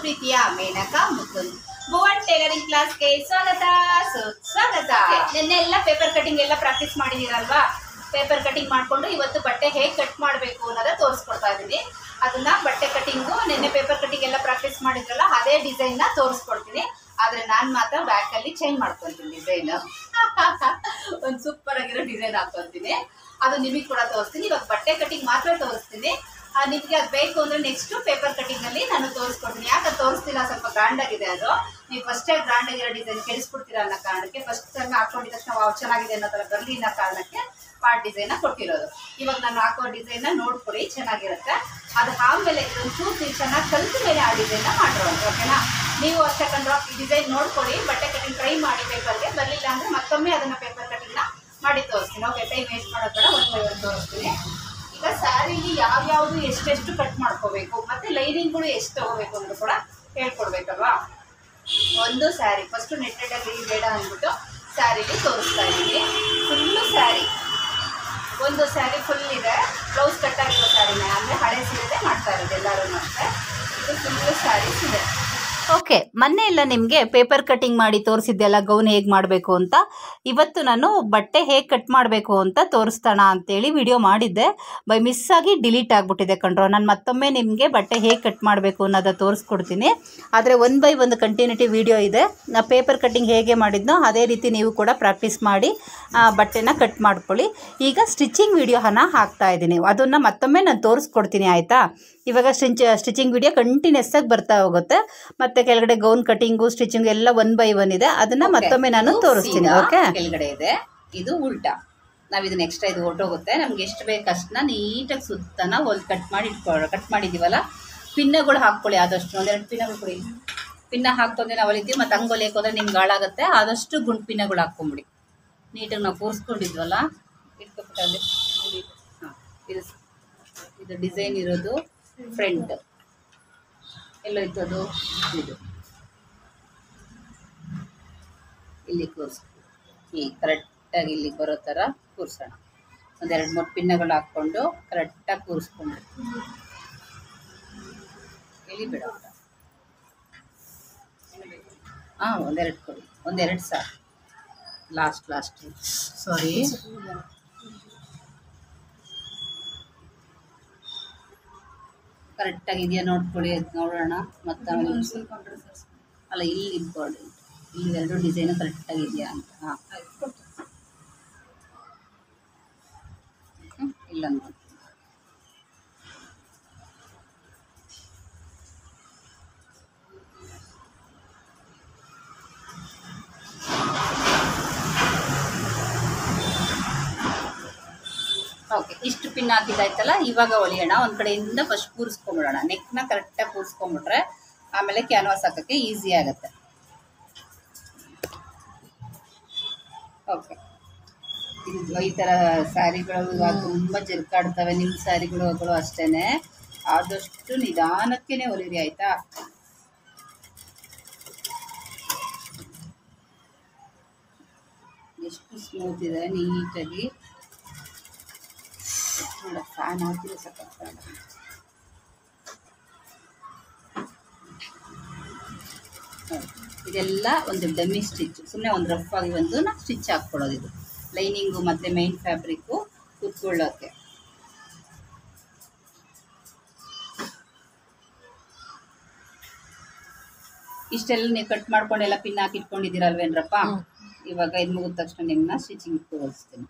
ಪ್ರೀತಿಯ ಮೇನಕಾ ಮುಕುಂದ್ ಭುವನ್ ಟೈಲರಿಂಗ್ ಕ್ಲಾಸ್ಗೆ ಸ್ವಾಗತ ಸುಸ್ವಾಗತ. ನಿನ್ನೆ ಎಲ್ಲ ಪೇಪರ್ ಕಟಿಂಗ್ ಎಲ್ಲ ಪ್ರಾಕ್ಟೀಸ್ ಮಾಡಿದೀರಲ್ವಾ? ಪೇಪರ್ ಕಟಿಂಗ್ ಮಾಡಿಕೊಂಡು ಇವತ್ತು ಬಟ್ಟೆ ಹೇಗೆ ಕಟ್ ಮಾಡಬೇಕು ಅನ್ನೋದ ತೋರಿಸ್ಕೊಡ್ತಾ ಇದ್ದೀನಿ. ಅದನ್ನ ಬಟ್ಟೆ ಕಟಿಂಗು ನಿನ್ನೆ ಪೇಪರ್ ಕಟಿಂಗ್ ಎಲ್ಲ ಪ್ರಾಕ್ಟೀಸ್ ಮಾಡಿದ್ರಲ್ಲ ಅದೇ ಡಿಸೈನ್ನ ತೋರಿಸ್ಕೊಡ್ತೀನಿ. ಆದರೆ ನಾನು ಮಾತ್ರ ಬ್ಯಾಕಲ್ಲಿ ಚೇಂಜ್ ಮಾಡ್ಕೊತೀನಿ ಡಿಸೈನ್. ಒಂದು ಸೂಪರ್ ಆಗಿರೋ ಡಿಸೈನ್ ಹಾಕೊತೀನಿ. ಅದು ನಿಮಗೆ ಕೂಡ ತೋರಿಸ್ತೀನಿ. ಇವಾಗ ಬಟ್ಟೆ ಕಟಿಂಗ್ ಮಾತ್ರ ತೋರಿಸ್ತೀನಿ. ನಿಮಗೆ ಅದು ಬೇಕು ಅಂದರೆ ನೆಕ್ಸ್ಟ್ ಪೇಪರ್ ಕಟಿಂಗಲ್ಲಿ ನಾನು ತೋರಿಸ್ಕೊಡ್ತೀನಿ. ಯಾಕೆ ತೋರಿಸ್ತಿಲ್ಲ, ಸ್ವಲ್ಪ ಗ್ರ್ಯಾಂಡ್ ಆಗಿದೆ ಅದು. ನೀವು ಫಸ್ಟೇ ಗ್ರ್ಯಾಂಡ್ ಆಗಿರೋ ಡಿಸೈನ್ ಕೆಡಿಸ್ಬಿಡ್ತೀರಾ ಅನ್ನೋ ಕಾರಣಕ್ಕೆ, ಫಸ್ಟ್ ಟೈಮ್ ಹಾಕೊಂಡಿದ ತಕ್ಷಣ ವಾವ್ ಚೆನ್ನಾಗಿದೆ ಅನ್ನೋ ಥರ ಬರಲಿ ಅನ್ನೋ ಕಾರಣಕ್ಕೆ ಪಾರ್ಟ್ ಡಿಸೈನ್ನ ಕೊಟ್ಟಿರೋದು. ಇವಾಗ ನಾನು ಹಾಕೋ ಡಿಸೈನ್ನ ನೋಡ್ಕೊಡಿ, ಚೆನ್ನಾಗಿರುತ್ತೆ. ಅದು ಆಮೇಲೆ ಒಂಚೂರು ಚೆನ್ನಾಗಿ ಕಲಿತ ಮೇಲೆ ಆ ಡಿಸೈನ್ನ ಮಾಡಿರೋದು. ಓಕೆನಾ? ನೀವು ಅಷ್ಟೇ ಕಂಡ್ರೆ ಈ ಡಿಸೈನ್ ನೋಡ್ಕೊಳ್ಳಿ, ಬಟ್ಟೆ ಕಟಿಂಗ್ ಟ್ರೈ ಮಾಡಿ. ಪೇಪರ್ಗೆ ಬರಲಿಲ್ಲ ಅಂದರೆ ಮತ್ತೊಮ್ಮೆ ಅದನ್ನು ಪೇಪರ್ ಕಟಿಂಗ್ನ ಮಾಡಿ ತೋರಿಸ್ತೀನಿ. ಓಕೆ, ಟೈಮ್ ವೇಸ್ಟ್ ಮಾಡೋದು ಬೇಡ, ಒಂದು ತೋರಿಸ್ತೀನಿ. ಈಗ ಸ್ಯಾರಿಲಿ ಯಾವ್ಯಾವುದು ಎಷ್ಟೆಷ್ಟು ಕಟ್ ಮಾಡ್ಕೋಬೇಕು ಮತ್ತು ಲೈನಿಂಗ್ಗಳು ಎಷ್ಟು ತಗೋಬೇಕು ಅಂತ ಕೂಡ ಹೇಳ್ಕೊಡ್ಬೇಕಲ್ವಾ? ಒಂದು ಸ್ಯಾರಿ ಫಸ್ಟು ನೆಟ್ಟೆಡಾಗಿ ಬೇಡ ಅಂದ್ಬಿಟ್ಟು ಸ್ಯಾರಿಲಿ ತೋರಿಸ್ತಾ ಇದ್ದೀನಿ. ಫುಲ್ಲು ಸ್ಯಾರಿ, ಒಂದು ಸ್ಯಾರಿ ಫುಲ್ ಇದೆ. ಬ್ಲೌಸ್ ಕಟ್ಟಾಗಿರೋ ಸ್ಯಾರಿನೇ, ಅಂದರೆ ಹಳೆ ಸೀರೆ ಮಾಡ್ತಾ ಇರೋದು ಎಲ್ಲರೂ ಅಷ್ಟೇ. ಇದು ಫುಲ್ಲು ಸ್ಯಾರೀಸ್ ಇದೆ. ಓಕೆ, ಮೊನ್ನೆ ಎಲ್ಲ ನಿಮಗೆ ಪೇಪರ್ ಕಟಿಂಗ್ ಮಾಡಿ ತೋರಿಸಿದ್ದೆಲ್ಲ ಗೌನ್ ಹೇಗೆ ಮಾಡಬೇಕು ಅಂತ. ಇವತ್ತು ನಾನು ಬಟ್ಟೆ ಹೇಗೆ ಕಟ್ ಮಾಡಬೇಕು ಅಂತ ತೋರಿಸ್ತಾಣ ಅಂತೇಳಿ ವಿಡಿಯೋ ಮಾಡಿದ್ದೆ. ಬೈ ಮಿಸ್ಸಾಗಿ ಡಿಲೀಟ್ ಆಗಿಬಿಟ್ಟಿದೆ ಕಂಡ್ರೋ. ನಾನು ಮತ್ತೊಮ್ಮೆ ನಿಮಗೆ ಬಟ್ಟೆ ಹೇಗೆ ಕಟ್ ಮಾಡಬೇಕು ಅನ್ನೋದು ತೋರಿಸ್ಕೊಡ್ತೀನಿ. ಆದರೆ 1 by 1 ಕಂಟಿನ್ಯೂಟಿ ವಿಡಿಯೋ ಇದೆ. ನಾ ಪೇಪರ್ ಕಟ್ಟಿಂಗ್ ಹೇಗೆ ಮಾಡಿದ್ನೋ ಅದೇ ರೀತಿ ನೀವು ಕೂಡ ಪ್ರಾಕ್ಟೀಸ್ ಮಾಡಿ ಬಟ್ಟೆನ ಕಟ್ ಮಾಡ್ಕೊಳ್ಳಿ. ಈಗ ಸ್ಟಿಚಿಂಗ್ ವಿಡಿಯೋನ ಹಾಕ್ತಾ ಇದ್ದೀನಿ, ಅದನ್ನು ಮತ್ತೊಮ್ಮೆ ನಾನು ತೋರಿಸ್ಕೊಡ್ತೀನಿ. ಆಯಿತಾ? ಇವಾಗ ಸ್ಟಿಚಿಂಗ್ ವಿಡಿಯೋ ಕಂಟಿನ್ಯೂಸ್ ಆಗಿ ಬರ್ತಾ ಹೋಗುತ್ತೆ. ಮತ್ತು ಕೆಳಗಡೆ ಗೌನ್ ಕಟಿಂಗು ಸ್ಟಿಚಿಂಗ್ ಎಲ್ಲ 1 by 1 ಇದೆ. ಅದನ್ನ ಮತ್ತೊಮ್ಮೆ ನಾನು ತೋರಿಸ್ತೀನಿ. ಓಕೆ, ಕೆಳಗಡೆ ಇದೆ, ಇದು ಉಲ್ಟಾ. ನಾವು ಇದನ್ನ ಎಕ್ಸ್ಟ್ರಾ ಇದು ಹೊರಟೋಗುತ್ತೆ. ನಮ್ಗೆ ಎಷ್ಟು ಬೇಕು ಅಷ್ಟನ್ನ ನೀಟಾಗಿ ಸುತ್ತನ ಕಟ್ ಮಾಡಿ ಕಟ್ ಮಾಡಿದ್ದೀವಲ್ಲ, ಪಿನ್ನಗಳು ಹಾಕ್ಕೊಳ್ಳಿ. ಆದಷ್ಟು 1-2 ಪಿನ್ನಗಳು ಕೊಡಿ. ಪಿನ್ನ ಹಾಕ್ತಂದ್ರೆ ನಾವು ಹೊಲಿತೀವಿ, ಮತ್ತು ಹಂಗೆ ಹೊಲಿಯಕ್ಕೆ ಹೋದ್ರೆ ನಿಮ್ಗೆ ಹಾಳಾಗುತ್ತೆ. ಆದಷ್ಟು ಗುಂಡು ಪಿನ್ನಗಳು ಹಾಕ್ಕೊಂಬಿಡಿ. ನೀಟಾಗಿ ನಾವು ಕೂರಿಸ್ಕೊಂಡಿದ್ವಲ್ಲ ಇಟ್ಕೊಬಿಟ್ಟಲ್ಲಿ. ಹಾಂ, ಇದು ಡಿಸೈನ್ ಇರೋದು ಫ್ರಂಟ್. ಎಲ್ಲೋಯ್ತು ಅದು? ಇದು ಇಲ್ಲಿ ಕೂರಿಸ್ಕೊಂಡು ಈಗ ಕರೆಕ್ಟಾಗಿ ಇಲ್ಲಿ ಬರೋ ಥರ ಕೂರಿಸೋಣ. 1-2-3 ಪಿನ್ನಗಳು ಹಾಕ್ಕೊಂಡು ಕರೆಕ್ಟಾಗಿ ಕೂರಿಸ್ಕೊಂಡು ಇಲ್ಲಿ ಬಿಡೋಣ. ಹಾಂ, 1-2 ಕೊಡಿ, 1-2 ಸಾಕು. ಲಾಸ್ಟ್ ಸಾರಿ, ಕರೆಕ್ಟಾಗಿ ಇದೆಯಾ ನೋಡ್ಕೊಳ್ಳಿ. ಅದು ನೋಡೋಣ. ಮತ್ತು ಅಲ್ಲ, ಇಲ್ಲಿ ಇಂಪಾರ್ಟೆಂಟ್, ಇಲ್ಲಿ 2 ಡಿಸೈನು ಕರೆಕ್ಟಾಗಿದೆಯಾ ಅಂತ. ಹಾಂ, ಇಲ್ಲ ನೋಡಿ. ಓಕೆ, ಇಷ್ಟು ಪಿನ್ ಹಾಕಿದ್ದಾಯ್ತಲ್ಲ. ಇವಾಗ ಹೊಲಿಯೋಣ. ಒಂದು ಕಡೆಯಿಂದ ಫಸ್ಟ್ ಕೂರಿಸ್ಕೊಂಬಿಡೋಣ. ನೆಕ್ನ ಕರೆಕ್ಟಾಗಿ ಕೂರಿಸ್ಕೊಂಬಿಟ್ರೆ ಆಮೇಲೆ ಕ್ಯಾನ್ವಾಸ್ ಹಾಕೋಕ್ಕೆ ಈಸಿ ಆಗುತ್ತೆ. ಓಕೆ, ಇದು ಈ ಥರ ಸ್ಯಾರಿಗಳು ಇವಾಗ ತುಂಬ ಜರ್ಕಾಡ್ತವೆ. ನಿಮ್ಮ ಸ್ಯಾರಿಗಳು ಅಷ್ಟೇ. ಆದಷ್ಟು ನಿಧಾನಕ್ಕೇ ಹೊಲಿರಿ, ಆಯಿತಾ? ಎಷ್ಟು ಸ್ಮೂತ್ ಇದೆ, ನೀಟಾಗಿ ನೋಡ. ಫ್ಯಾನ್ ಹಾಕಿದ್ರೆ ಸಕ್ಕತ್ತಾಗ. ಇದೆಲ್ಲ ಒಂದು ಡಮ್ಮಿ ಸ್ಟಿಚ್, ಸುಮ್ಮನೆ ಒಂದು ರಫ್ ಆಗಿ ಒಂದು ಸ್ಟಿಚ್ ಹಾಕ್ಕೊಳ್ಳೋದು. ಇದು ಲೈನಿಂಗು ಮತ್ತು ಮೈನ್ ಫ್ಯಾಬ್ರಿಕ್ಕು ಕುತ್ಕೊಳ್ಳೋಕ್ಕೆ. ಇಷ್ಟೆಲ್ಲ ನೀವು ಕಟ್ ಮಾಡ್ಕೊಂಡೆಲ್ಲ ಪಿನ್ ಹಾಕಿ ಇಟ್ಕೊಂಡಿದ್ದೀರಲ್ವೇನ್ರಪ್ಪ? ಇವಾಗ ಇದು ಮುಗಿದ ತಕ್ಷಣ ನಿಮ್ಮನ್ನ ಸ್ಟಿಚಿಂಗ್ ತೋರಿಸ್ತೀನಿ.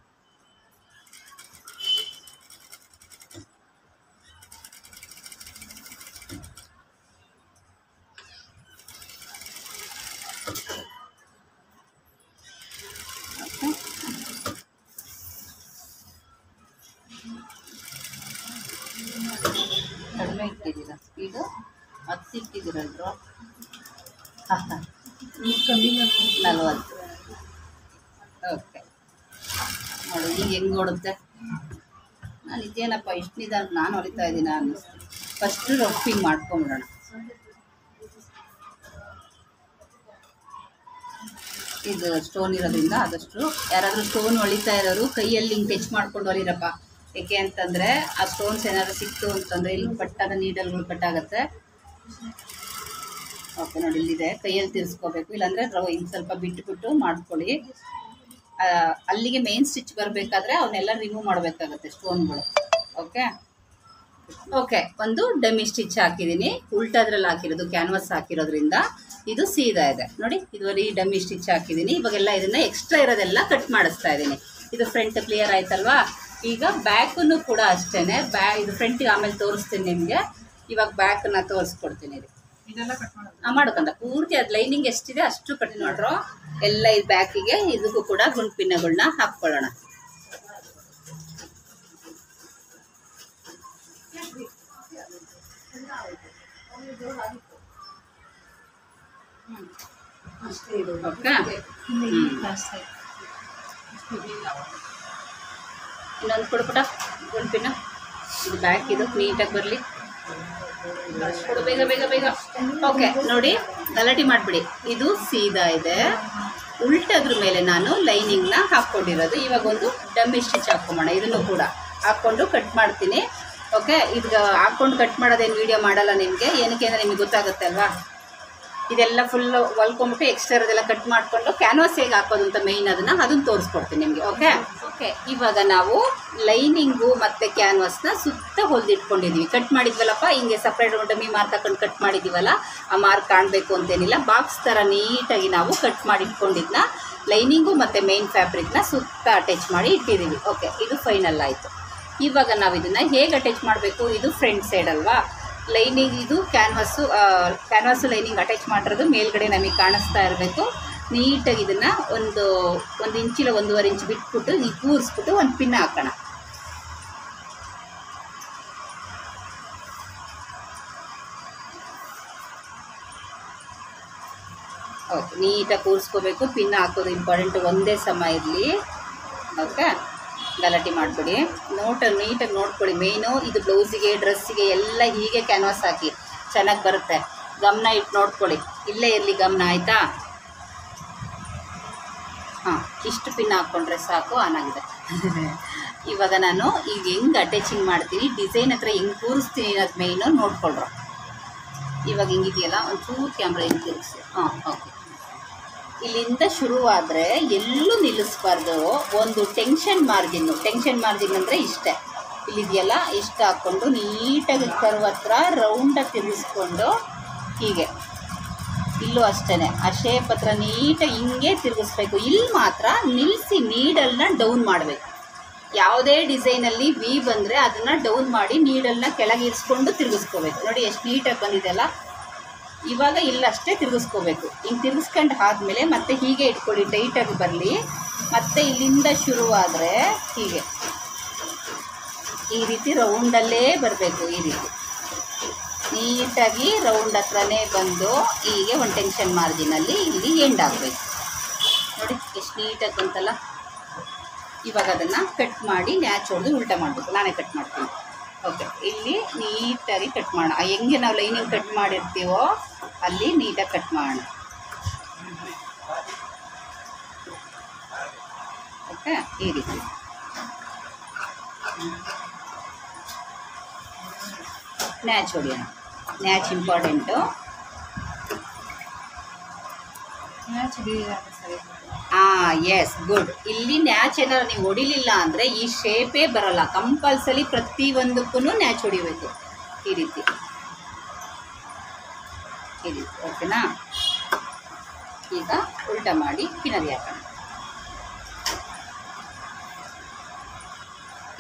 ಕಡಿಮೆ ಇಟ್ಟಿದ್ದೀರಾ ಸ್ಪೀಡು? 10 ಇಟ್ಟಿದ್ದೀರಲ್ರು? 40. ಓಕೆ, ನೋಡಿ ಈಗ ಹೆಂಗೆ ಓಡುತ್ತೆ. ನಾನು ಇದೇನಪ್ಪ ಇಷ್ಟು ನಿಧಾನ ನಾನು ಹೊಲಿತಾ ಇದ್ದೀನಿ ಅನ್ನಿಸ್ತೀನಿ. First roughing ಮಾಡ್ಕೊಂಬಿಡೋಣ. ಇದು ಸ್ಟೋನ್ ಇರೋದ್ರಿಂದ ಆದಷ್ಟು ಯಾರಾದರೂ ಸ್ಟೋನ್ ಹೊಲಿತಾ ಇರೋರು ಕೈಯಲ್ಲಿ ಹಿಂಗೆ ಟಚ್ ಮಾಡ್ಕೊಂಡು ಹೊಲಿರಪ್ಪ. ಏಕೆ ಅಂತಂದರೆ ಆ ಸ್ಟೋನ್ಸ್ ಏನಾದರೂ ಸಿಕ್ತು ಅಂತಂದರೆ ಇಲ್ಲಿ ಪಟ್ಟಾದ ನೀಡಲ್ಗಳು ಕಟ್ಟಾಗುತ್ತೆ. ಓಕೆ ನೋಡಿ, ಇಲ್ಲಿದೆ, ಕೈಯಲ್ಲಿ ತಿರ್ಸ್ಕೋಬೇಕು, ಇಲ್ಲಾಂದರೆ ಇನ್ನು ಸ್ವಲ್ಪ ಬಿಟ್ಟುಬಿಟ್ಟು ಮಾಡ್ಕೊಳ್ಳಿ. ಅಲ್ಲಿಗೆ ಮೇನ್ ಸ್ಟಿಚ್ ಬರಬೇಕಾದ್ರೆ ಅವನ್ನೆಲ್ಲ ರಿಮೂವ್ ಮಾಡಬೇಕಾಗತ್ತೆ ಸ್ಟೋನ್ಗಳು. ಓಕೆ ಓಕೆ, ಒಂದು ಡಮ್ಮಿ ಸ್ಟಿಚ್ ಹಾಕಿದ್ದೀನಿ, ಉಲ್ಟಾದ್ರಲ್ಲಿ ಹಾಕಿರೋದು, ಕ್ಯಾನ್ವಾಸ್ ಹಾಕಿರೋದ್ರಿಂದ ಇದು ಸೀದಾ ಇದೆ ನೋಡಿ. ಇದುವರೆಗೆ ಡಮ್ಮಿ ಸ್ಟಿಚ್ ಹಾಕಿದ್ದೀನಿ. ಇವಾಗೆಲ್ಲ ಇದನ್ನು ಎಕ್ಸ್ಟ್ರಾ ಇರೋದೆಲ್ಲ ಕಟ್ ಮಾಡಿಸ್ತಾ ಇದ್ದೀನಿ. ಇದು ಫ್ರಂಟ್ ಕ್ಲಿಯರ್ ಆಯ್ತಲ್ವಾ? ಈಗ ಬ್ಯಾಕನ್ನು ಕೂಡ ಅಷ್ಟೇ. ಇದು ಫ್ರಂಟಿಗೆ ಆಮೇಲೆ ತೋರಿಸ್ತೀನಿ ನಿಮಗೆ. ಇವಾಗ ಬ್ಯಾಕನ್ನು ತೋರಿಸ್ಕೊಡ್ತೀನಿ. ಮಾಡ್ಕೊಂಡ ಪೂರ್ತಿ ಅದು ಲೈನಿಂಗ್ ಎಷ್ಟಿದೆ ಅಷ್ಟು ಕಟ್ ಮಾಡ್ರೋ ಎಲ್ಲ. ಇದು ಬ್ಯಾಕಿಗೆ ಇದಕ್ಕೂ ಕೂಡ ಗುಂಡ್ಪಿನ್ನಗಳನ್ನ ಹಾಕ್ಕೊಳ್ಳೋಣ. ಇನ್ನೊಂದು ಕೊಡ್ಬಿಟ್ಟ ಗುಂಡ್ಪಿನ್ನ. ಇದು ಬ್ಯಾಕ್, ಇದು ನೀಟಾಗಿ ಬರಲಿ. ಕೊಡು ಬೇಗ ಬೇಗ ಬೇಗ. ಓಕೆ ನೋಡಿ, ಗಲಾಟೆ ಮಾಡಿಬಿಡಿ. ಇದು ಸೀದಾ ಇದೆ, ಉಲ್ಟದ್ರ ಮೇಲೆ ನಾನು ಲೈನಿಂಗ್ನ ಹಾಕ್ಕೊಂಡಿರೋದು. ಇವಾಗ ಒಂದು ಡಮ್ಮಿ ಸ್ಟಿಚ್ ಹಾಕ್ಕೊಂಬೋಣ. ಇದನ್ನು ಕೂಡ ಹಾಕ್ಕೊಂಡು ಕಟ್ ಮಾಡ್ತೀನಿ. ಓಕೆ, ಇದು ಹಾಕ್ಕೊಂಡು ಕಟ್ ಮಾಡೋದೇನು ವೀಡಿಯೋ ಮಾಡಲ್ಲ ನಿಮಗೆ, ಏನಕ್ಕೆ ಅಂದರೆ ನಿಮಗೆ ಗೊತ್ತಾಗುತ್ತೆ ಅಲ್ವಾ. ಇದೆಲ್ಲ ಫುಲ್ ಹೊಲ್ಕೊಂಬಿಟ್ಟು ಎಕ್ಸ್ಟ್ರಾ ಇರೋದೆಲ್ಲ ಕಟ್ ಮಾಡಿಕೊಂಡು ಕ್ಯಾನ್ವಾಸ್ ಹೇಗೆ ಹಾಕೋದು ಅಂತ ಮೇಯ್ನ್ ಅದನ್ನು ತೋರಿಸ್ಕೊಡ್ತೀನಿ ನಿಮಗೆ. ಓಕೆ ಓಕೆ, ಇವಾಗ ನಾವು ಲೈನಿಂಗು ಮತ್ತು ಕ್ಯಾನ್ವಾಸ್ನ ಸುತ್ತ ಹೊಲಿದಿಟ್ಕೊಂಡಿದ್ದೀವಿ. ಕಟ್ ಮಾಡಿದ್ವಲ್ಲಪ್ಪ, ಹಿಂಗೆ ಸಪ್ರೇಟ್ ಡಮ್ಮಿ ಮಾರ್ಕ್ ಹಾಕೊಂಡು ಕಟ್ ಮಾಡಿದ್ದೀವಲ್ಲ, ಆ ಮಾರ್ಕ್ ಕಾಣಬೇಕು ಅಂತೇನಿಲ್ಲ. ಬಾಕ್ಸ್ ಥರ ನೀಟಾಗಿ ನಾವು ಕಟ್ ಮಾಡಿ ಇಟ್ಕೊಂಡಿದ್ದನ್ನ ಲೈನಿಂಗು ಮತ್ತು ಮೇಯ್ನ್ ಫ್ಯಾಬ್ರಿಕ್ನ ಸುತ್ತ ಅಟ್ಯಾಚ್ ಮಾಡಿ ಇಟ್ಟಿದ್ದೀವಿ. ಓಕೆ, ಇದು ಫೈನಲ್ ಆಯಿತು. ಇವಾಗ ನಾವು ಇದನ್ನು ಹೇಗೆ ಅಟ್ಯಾಚ್ ಮಾಡಬೇಕು? ಇದು ಫ್ರಂಟ್ ಸೈಡ್ ಅಲ್ವಾ, ಲೈನಿಂಗ್ ಇದು ಕ್ಯಾನ್ವಾಸು ಲೈನಿಂಗ್ ಅಟ್ಯಾಚ್ ಮಾಡಿರೋದು ಮೇಲ್ಗಡೆ ನಮಗೆ ಕಾಣಿಸ್ತಾ ಇರಬೇಕು. ನೀಟಾಗಿ ಇದನ್ನು ಒಂದು ಇಂಚಿಲ್ಲ 1.5 ಇಂಚ್ ಬಿಟ್ಬಿಟ್ಟು ಈ ಕೂರಿಸ್ಬಿಟ್ಟು ಒಂದು ಪಿನ್ ಹಾಕೋಣ. ಓಕೆ, ನೀಟಾಗಿ ಕೂರಿಸ್ಕೋಬೇಕು. ಪಿನ್ ಹಾಕೋದು ಇಂಪಾರ್ಟೆಂಟ್, ಒಂದೇ ಸಮ ಇರಲಿ. ಓಕೆ, ಗಲಾಟೆ ಮಾಡಿಬಿಡಿ. ನೀಟಾಗಿ ನೋಡ್ಕೊಳ್ಳಿ. ಮೇಯ್ನು ಇದು ಬ್ಲೌಸಿಗೆ, ಡ್ರೆಸ್ಸಿಗೆ ಎಲ್ಲ ಹೀಗೆ ಕ್ಯಾನ್ವಾಸ್ ಹಾಕಿ ಚೆನ್ನಾಗಿ ಬರುತ್ತೆ. ಗಮನ ಇಟ್ಟು ನೋಡ್ಕೊಳ್ಳಿ, ಇಲ್ಲೇ ಇರಲಿ ಗಮನ, ಆಯಿತಾ? ಹಾಂ, ಇಷ್ಟು ಪಿನ್ ಹಾಕ್ಕೊಂಡ್ರೆ ಸಾಕು, ಆನಾಗಿದೆ. ಇವಾಗ ನಾನು ಈಗ ಹೆಂಗೆ ಅಟ್ಯಾಚಿಂಗ್ ಮಾಡ್ತೀನಿ, ಡಿಸೈನ್ ಹತ್ರ ಹೆಂಗೆ ಕೂರಿಸ್ತೀನಿ ಅನ್ನೋದು ಮೇಯ್ನು ನೋಡ್ಕೊಳ್ರು. ಇವಾಗ ಹಿಂಗಿದೆಯಲ್ಲ, ಒಂಚೂರು ಕ್ಯಾಮ್ರಾ ಹಿಂಗೆ ತಿರುಗಿಸಿ. ಹಾಂ, ಓಕೆ. ಇಲ್ಲಿಂದ ಶುರುವಾದರೆ ಎಲ್ಲೂ ನಿಲ್ಲಿಸ್ಬಾರ್ದು. ಒಂದು ಟೆನ್ಷನ್ ಮಾರ್ಜಿನ್ ಅಂದರೆ ಇಷ್ಟೇ. ಇಲ್ಲಿದೆಯಲ್ಲ, ಇಷ್ಟು ಹಾಕ್ಕೊಂಡು ನೀಟಾಗಿ ಕರ್ವ್ ಹತ್ರ ರೌಂಡಾಗಿ ತಿರುಗಿಸ್ಕೊಂಡು ಹೀಗೆ, ಇಲ್ಲೂ ಅಷ್ಟೇ ಆ ಶೇಪ್ ಹತ್ರ ನೀಟಾಗಿ ಹಿಂಗೆ ತಿರುಗಿಸ್ಬೇಕು. ಇಲ್ಲಿ ಮಾತ್ರ ನಿಲ್ಲಿಸಿ ನೀಡಲ್ನ ಡೌನ್ ಮಾಡಬೇಕು. ಯಾವುದೇ ಡಿಸೈನಲ್ಲಿ ವಿ ಬಂದರೆ ಅದನ್ನು ಡೌನ್ ಮಾಡಿ ನೀಡಲ್ನ ಕೆಳಗೆ ಇರಿಸ್ಕೊಂಡು ತಿರುಗಿಸ್ಕೋಬೇಕು. ನೋಡಿ ಎಷ್ಟು ನೀಟಾಗಿ ಬಂದಿದೆಯಲ್ಲ. ಇವಾಗ ಇಲ್ಲಷ್ಟೇ ತಿರುಗಿಸ್ಕೋಬೇಕು. ಹಿಂಗೆ ತಿರುಗಿಸ್ಕೊಂಡು ಆದಮೇಲೆ ಮತ್ತೆ ಹೀಗೆ ಇಟ್ಕೊಳ್ಳಿ, ಟೈಟಾಗಿ ಬರಲಿ. ಮತ್ತು ಇಲ್ಲಿಂದ ಶುರುವಾದರೆ ಹೀಗೆ ಈ ರೀತಿ ರೌಂಡಲ್ಲೇ ಬರಬೇಕು. ಈ ರೀತಿ ನೀಟಾಗಿ ರೌಂಡ್ ಹತ್ರನೇ ಬಂದು ಹೀಗೆ ಒಂದು ಟೆನ್ಷನ್ ಮಾರ್ಜಿನಲ್ಲಿ ಇಲ್ಲಿ ಎಂಡ್ ಆಗಬೇಕು. ನೋಡಿ ಎಷ್ಟು ನೀಟಾಗಿ ಬಂತಲ್ಲ. ಇವಾಗ ಅದನ್ನು ಕಟ್ ಮಾಡಿ ನ್ಯಾಚ್ ಹೊಡೆದು ಉಲ್ಟಾ ಮಾಡಬೇಕು. ನಾನೇ ಕಟ್ ಮಾಡ್ತೀನಿ. ಓಕೆ, ಇಲ್ಲಿ ನೀಟಾಗಿ ಕಟ್ ಮಾಡೋಣ. ಹೆಂಗೆ ನಾವು ಲೈನಿಂಗ್ ಕಟ್ ಮಾಡಿರ್ತೀವೋ ಅಲ್ಲಿ ನೀಟಾಗಿ ಕಟ್ ಮಾಡೋಣ. ಓಕೆ, ಈ ರೀತಿ ನ್ಯಾಚ್ ಹೊಡಿಯೋಣ. ನ್ಯಾಚ್ ಇಂಪಾರ್ಟೆಂಟು. Yes, good. ಇಲ್ಲಿ ನ್ಯಾಚ್ ಏನಾರು ನೀವು ಹೊಡಿಲಿಲ್ಲ ಅಂದರೆ ಈ ಶೇಪೇ ಬರಲ್ಲ. ಕಂಪಲ್ಸರಿ ಪ್ರತಿಯೊಂದಕ್ಕೂ ನ್ಯಾಚ್ ಹೊಡಿಬೇಕು. ಈ ರೀತಿ ಓಕೆನಾ? ಈಗ ಉಲ್ಟಾ ಮಾಡಿ ಕಿನರಿ ಹಾಕೋಣ.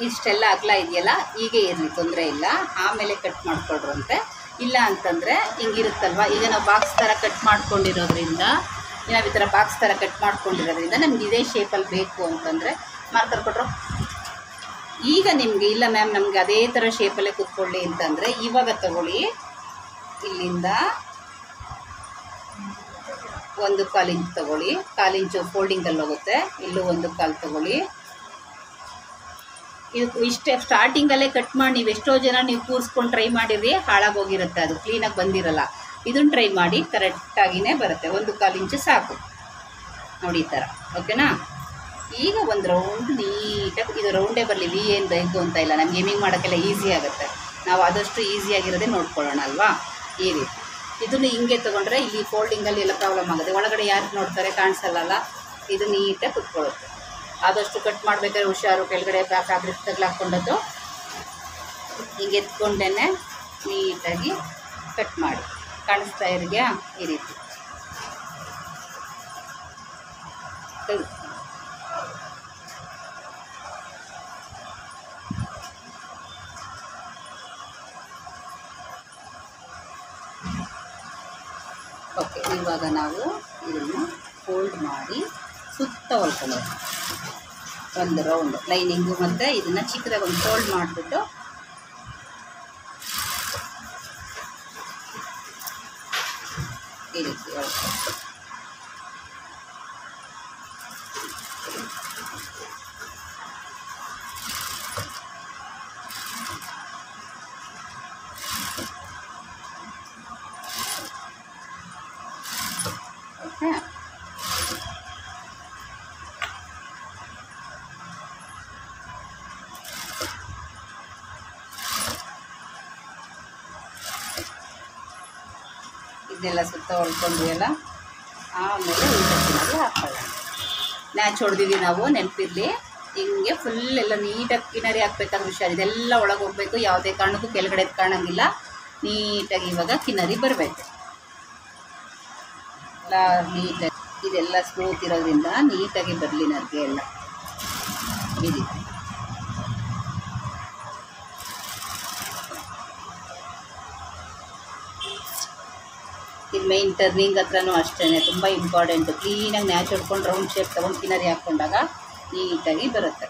ಇಷ್ಟೆಲ್ಲ ಅಗಲ ಇದೆಯಲ್ಲ, ಹೀಗೆ ಇರಲಿ, ತೊಂದರೆ ಇಲ್ಲ. ಆಮೇಲೆ ಕಟ್ ಮಾಡ್ಕೊಳ್ರಂತೆ. ಇಲ್ಲ ಅಂತಂದರೆ ಹಿಂಗಿರುತ್ತಲ್ವ, ಈಗ ನಾವು ಬಾಕ್ಸ್ ಥರ ಕಟ್ ಮಾಡ್ಕೊಂಡಿರೋದ್ರಿಂದ, ನಾವು ಈ ಥರ ಬಾಕ್ಸ್ ಥರ ಕಟ್ ಮಾಡ್ಕೊಂಡಿರೋದ್ರಿಂದ ನಮ್ಗೆ ಇದೇ ಶೇಪಲ್ಲಿ ಬೇಕು ಅಂತಂದರೆ ಮಾರ್ಕರ್ ಕೊಟ್ಟರು. ಈಗ ನಿಮಗೆ ಇಲ್ಲ ಮ್ಯಾಮ್ ನಮಗೆ ಅದೇ ಥರ ಶೇಪಲ್ಲೇ ಕೂತ್ಕೊಳ್ಳಿ ಅಂತಂದರೆ ಇವಾಗ ತಗೊಳ್ಳಿ. ಇಲ್ಲಿಂದ 1/4 ಇಂಚ್ ತಗೊಳ್ಳಿ. 1/4 ಇಂಚು ಫೋಲ್ಡಿಂಗಲ್ಲಿ ಹೋಗುತ್ತೆ. ಇಲ್ಲೂ 1/4 ತಗೊಳ್ಳಿ. ಇದು ಇಷ್ಟೇ ಸ್ಟಾರ್ಟಿಂಗಲ್ಲೇ ಕಟ್ ಮಾಡಿ. ನೀವು ಎಷ್ಟೋ ಜನ ನೀವು ಕೂರಿಸ್ಕೊಂಡು ಟ್ರೈ ಮಾಡಿರಿ, ಹಾಳಾಗೋಗಿರುತ್ತೆ, ಅದು ಕ್ಲೀನಾಗಿ ಬಂದಿರಲ್ಲ. ಇದನ್ನು ಟ್ರೈ ಮಾಡಿ, ಕರೆಕ್ಟಾಗಿಯೇ ಬರುತ್ತೆ. 1/4 ಇಂಚು ಸಾಕು ನೋಡಿ, ಈ ಥರ. ಓಕೆನಾ? ಈಗ ಒಂದು ರೌಂಡ್ ನೀಟಾಗಿ, ಇದು ರೌಂಡೇ ಬರಲಿ, ವಿ ಏನು ಬೇಕು ಅಂತ ಇಲ್ಲ. ನಮ್ಗೆ ಗೇಮಿಂಗ್ ಮಾಡೋಕ್ಕೆಲ್ಲ ಈಸಿ ಆಗುತ್ತೆ. ನಾವು ಆದಷ್ಟು ಈಸಿಯಾಗಿರೋದೇ ನೋಡ್ಕೊಳ್ಳೋಣ ಅಲ್ವಾ? ಈ ರೀತಿ ಇದನ್ನು ಹಿಂಗೆ ತೊಗೊಂಡ್ರೆ ಇಲ್ಲಿ ಫೋಲ್ಡಿಂಗಲ್ಲಿ ಎಲ್ಲ ಪ್ರಾಬ್ಲಮ್ ಆಗುತ್ತೆ. ಒಳಗಡೆ ಯಾರು ನೋಡ್ತಾರೆ ಕಾಣಿಸಲ್ಲ, ಇದು ನೀಟಾಗಿ ಕುತ್ಕೊಳ್ಳುತ್ತೆ. ಆದಷ್ಟು ಕಟ್ ಮಾಡಬೇಕಾದ್ರೆ ಹುಷಾರು, ಕೆಳಗಡೆ ಫ್ಯಾಬ್ರಿಕ್ ತಗ್ಲಾಕ್ಕೊಂಡದ್ದು ಹಿಂಗೆ ಎತ್ಕೊಂಡೇ ನೀಟಾಗಿ ಕಟ್ ಮಾಡಿ. ಕಾಣಿಸ್ತಾ ಇರಿದ್ಯಾ? ಈ ರೀತಿ ಓಕೆ. ಇವಾಗ ನಾವು ಇದನ್ನು ಫೋಲ್ಡ್ ಮಾಡಿ ಸುತ್ತ ಹೊಲ್ಕೊಳ್ಳೋದು ಒಂದು ರೌಂಡ್ ಲೈನಿಂಗು, ಮತ್ತು ಇದನ್ನು ಚಿಕ್ಕದಾಗಿ ಒಂದು ಫೋಲ್ಡ್ ಮಾಡಿಬಿಟ್ಟು ಈ ರೀತಿ ಹೊಲ್ಕೊಳ್ಳೋದು. ಓಕೆ. ಇದನ್ನೆಲ್ಲ ಸುತ್ತ ಹೊಲ್ಕೊಂಡ್ವಿ ಅಲ್ಲ, ಆಮೇಲೆ ಈ ತಟ್ಟಿನಲ್ಲಿ ಹಾಕೊಳ್ಳೋಣ. ನ್ಯಾಚ್ ಹೊಡೆದಿದ್ದೀವಿ ನಾವು, ನೆನಪಿರಲಿ. ಹಿಂಗೆ ಫುಲ್ ಎಲ್ಲ ನೀಟಾಗಿ ಕಿನರಿ ಹಾಕ್ಬೇಕಾದ್ರೆ ಹುಷಾರು, ಇದೆಲ್ಲ ಒಳಗೆ ಹೋಗಬೇಕು. ಯಾವುದೇ ಕಾರಣಕ್ಕೂ ಕೆಳಗಡೆ ಕಾಣಂಗಿಲ್ಲ. ನೀಟಾಗಿ ಇವಾಗ ಕಿನರಿ ಬರಬೇಕು ಎಲ್ಲ ನೀಟಾಗಿ. ಇದೆಲ್ಲ ಸ್ಮೂತ್ ಇರೋದ್ರಿಂದ ನೀಟಾಗಿ ಬರಲಿ ನನಗೆ ಎಲ್ಲ ಈ ರೀತಿ. ಇದು ಮೈನ್ ಟರ್ನಿಂಗ್ ಹತ್ರನೂ ಅಷ್ಟೇ ತುಂಬ ಇಂಪಾರ್ಟೆಂಟು. ಕ್ಲೀನಾಗಿ ನ್ಯಾಚ್ ಹೊಡ್ಕೊಂಡು ರೌಂಡ್ ಶೇಪ್ ತೊಗೊಂಡು ಕಿನರಿ ಹಾಕ್ಕೊಂಡಾಗ ನೀಟಾಗಿ ಬರುತ್ತೆ.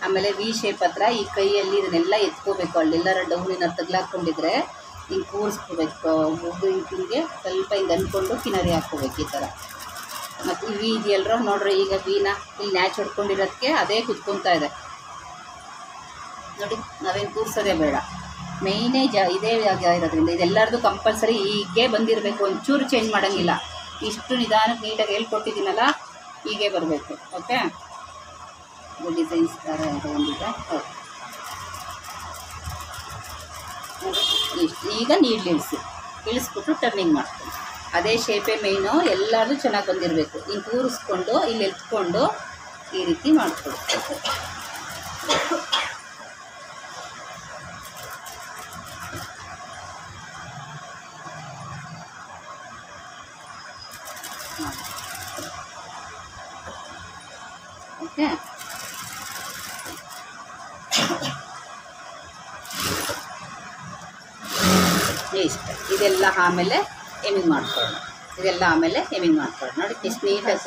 ಆಮೇಲೆ ವಿ ಶೇಪ್ ಹತ್ರ ಈ ಕೈಯಲ್ಲಿ ಇದನ್ನೆಲ್ಲ ಎತ್ಕೋಬೇಕು. ಅಲ್ಲೆಲ್ಲರ ಡೌನಿನ ತಗ್ಲಾಕೊಂಡಿದ್ರೆ ಹಿಂಗೆ ಕೂರಿಸ್ಕೋಬೇಕು. ಹಿಂಗೆ ಸ್ವಲ್ಪ ಹಿಂಗೆ ಅಂದ್ಕೊಂಡು ಕಿನರಿ ಹಾಕ್ಕೋಬೇಕು ಈ ಥರ. ಮತ್ತು ಈ ವಿ ಇದೆಯಲ್ಲರ ನೋಡ್ರಿ, ಈಗ ವಿನ ಇಲ್ಲಿ ನ್ಯಾಚ್ ಹೊಡ್ಕೊಂಡಿರೋದಕ್ಕೆ ಅದೇ ಕುತ್ಕೊತಾ ಇದೆ ನೋಡಿ. ನಾವೇನು ಕೂರಿಸೋದೇ ಬೇಡ, ಮೇಯ್ನೇ ಇದೇ ಇರೋದ್ರಿಂದ ಇದೆಲ್ಲರದು ಕಂಪಲ್ಸರಿ ಹೀಗೆ ಬಂದಿರಬೇಕು. ಒಂಚೂರು ಚೇಂಜ್ ಮಾಡೋಂಗಿಲ್ಲ. ಇಷ್ಟು ನಿಧಾನಕ್ಕೆ ನೀಟಾಗಿ ಹೇಳ್ಕೊಟ್ಟಿದ್ದೀನಲ್ಲ, ಹೀಗೆ ಬರಬೇಕು. ಓಕೆ. ಡಿಸೈನ್ಸ್ ಥರ ಇದೆ ಒಂದಿದೆ. ಓಕೆ, ಇಷ್ಟು. ಈಗ ನೀಡ್ಲಿ ಇಳಿಸ್ಬಿಟ್ಟು ಟರ್ನಿಂಗ್ ಮಾಡ್ತೀನಿ. ಅದೇ ಶೇಪೇ ಮೇಯ್ನು. ಎಲ್ಲರೂ ಚೆನ್ನಾಗಿ ಬಂದಿರಬೇಕು. ಹಿಂಗೆ ಕೂರಿಸ್ಕೊಂಡು ಇಲ್ಲಿ ಎತ್ಕೊಂಡು ಈ ರೀತಿ ಮಾಡ್ಕೊಳ್ಬೇಕು. ಓಕೆ. ಇಷ್ಟ. ಇದೆಲ್ಲ ಆಮೇಲೆ ಎಮಿಂಗ್ ಮಾಡ್ಕೊಳ್ಳೋಣ. ಇದೆಲ್ಲ ಆಮೇಲೆ ಎಮಿಂಗ್ ಮಾಡ್ಕೊಳ್ಳೋಣ. ನೋಡಿ ಎಷ್ಟು ನೀಟಾಗಿ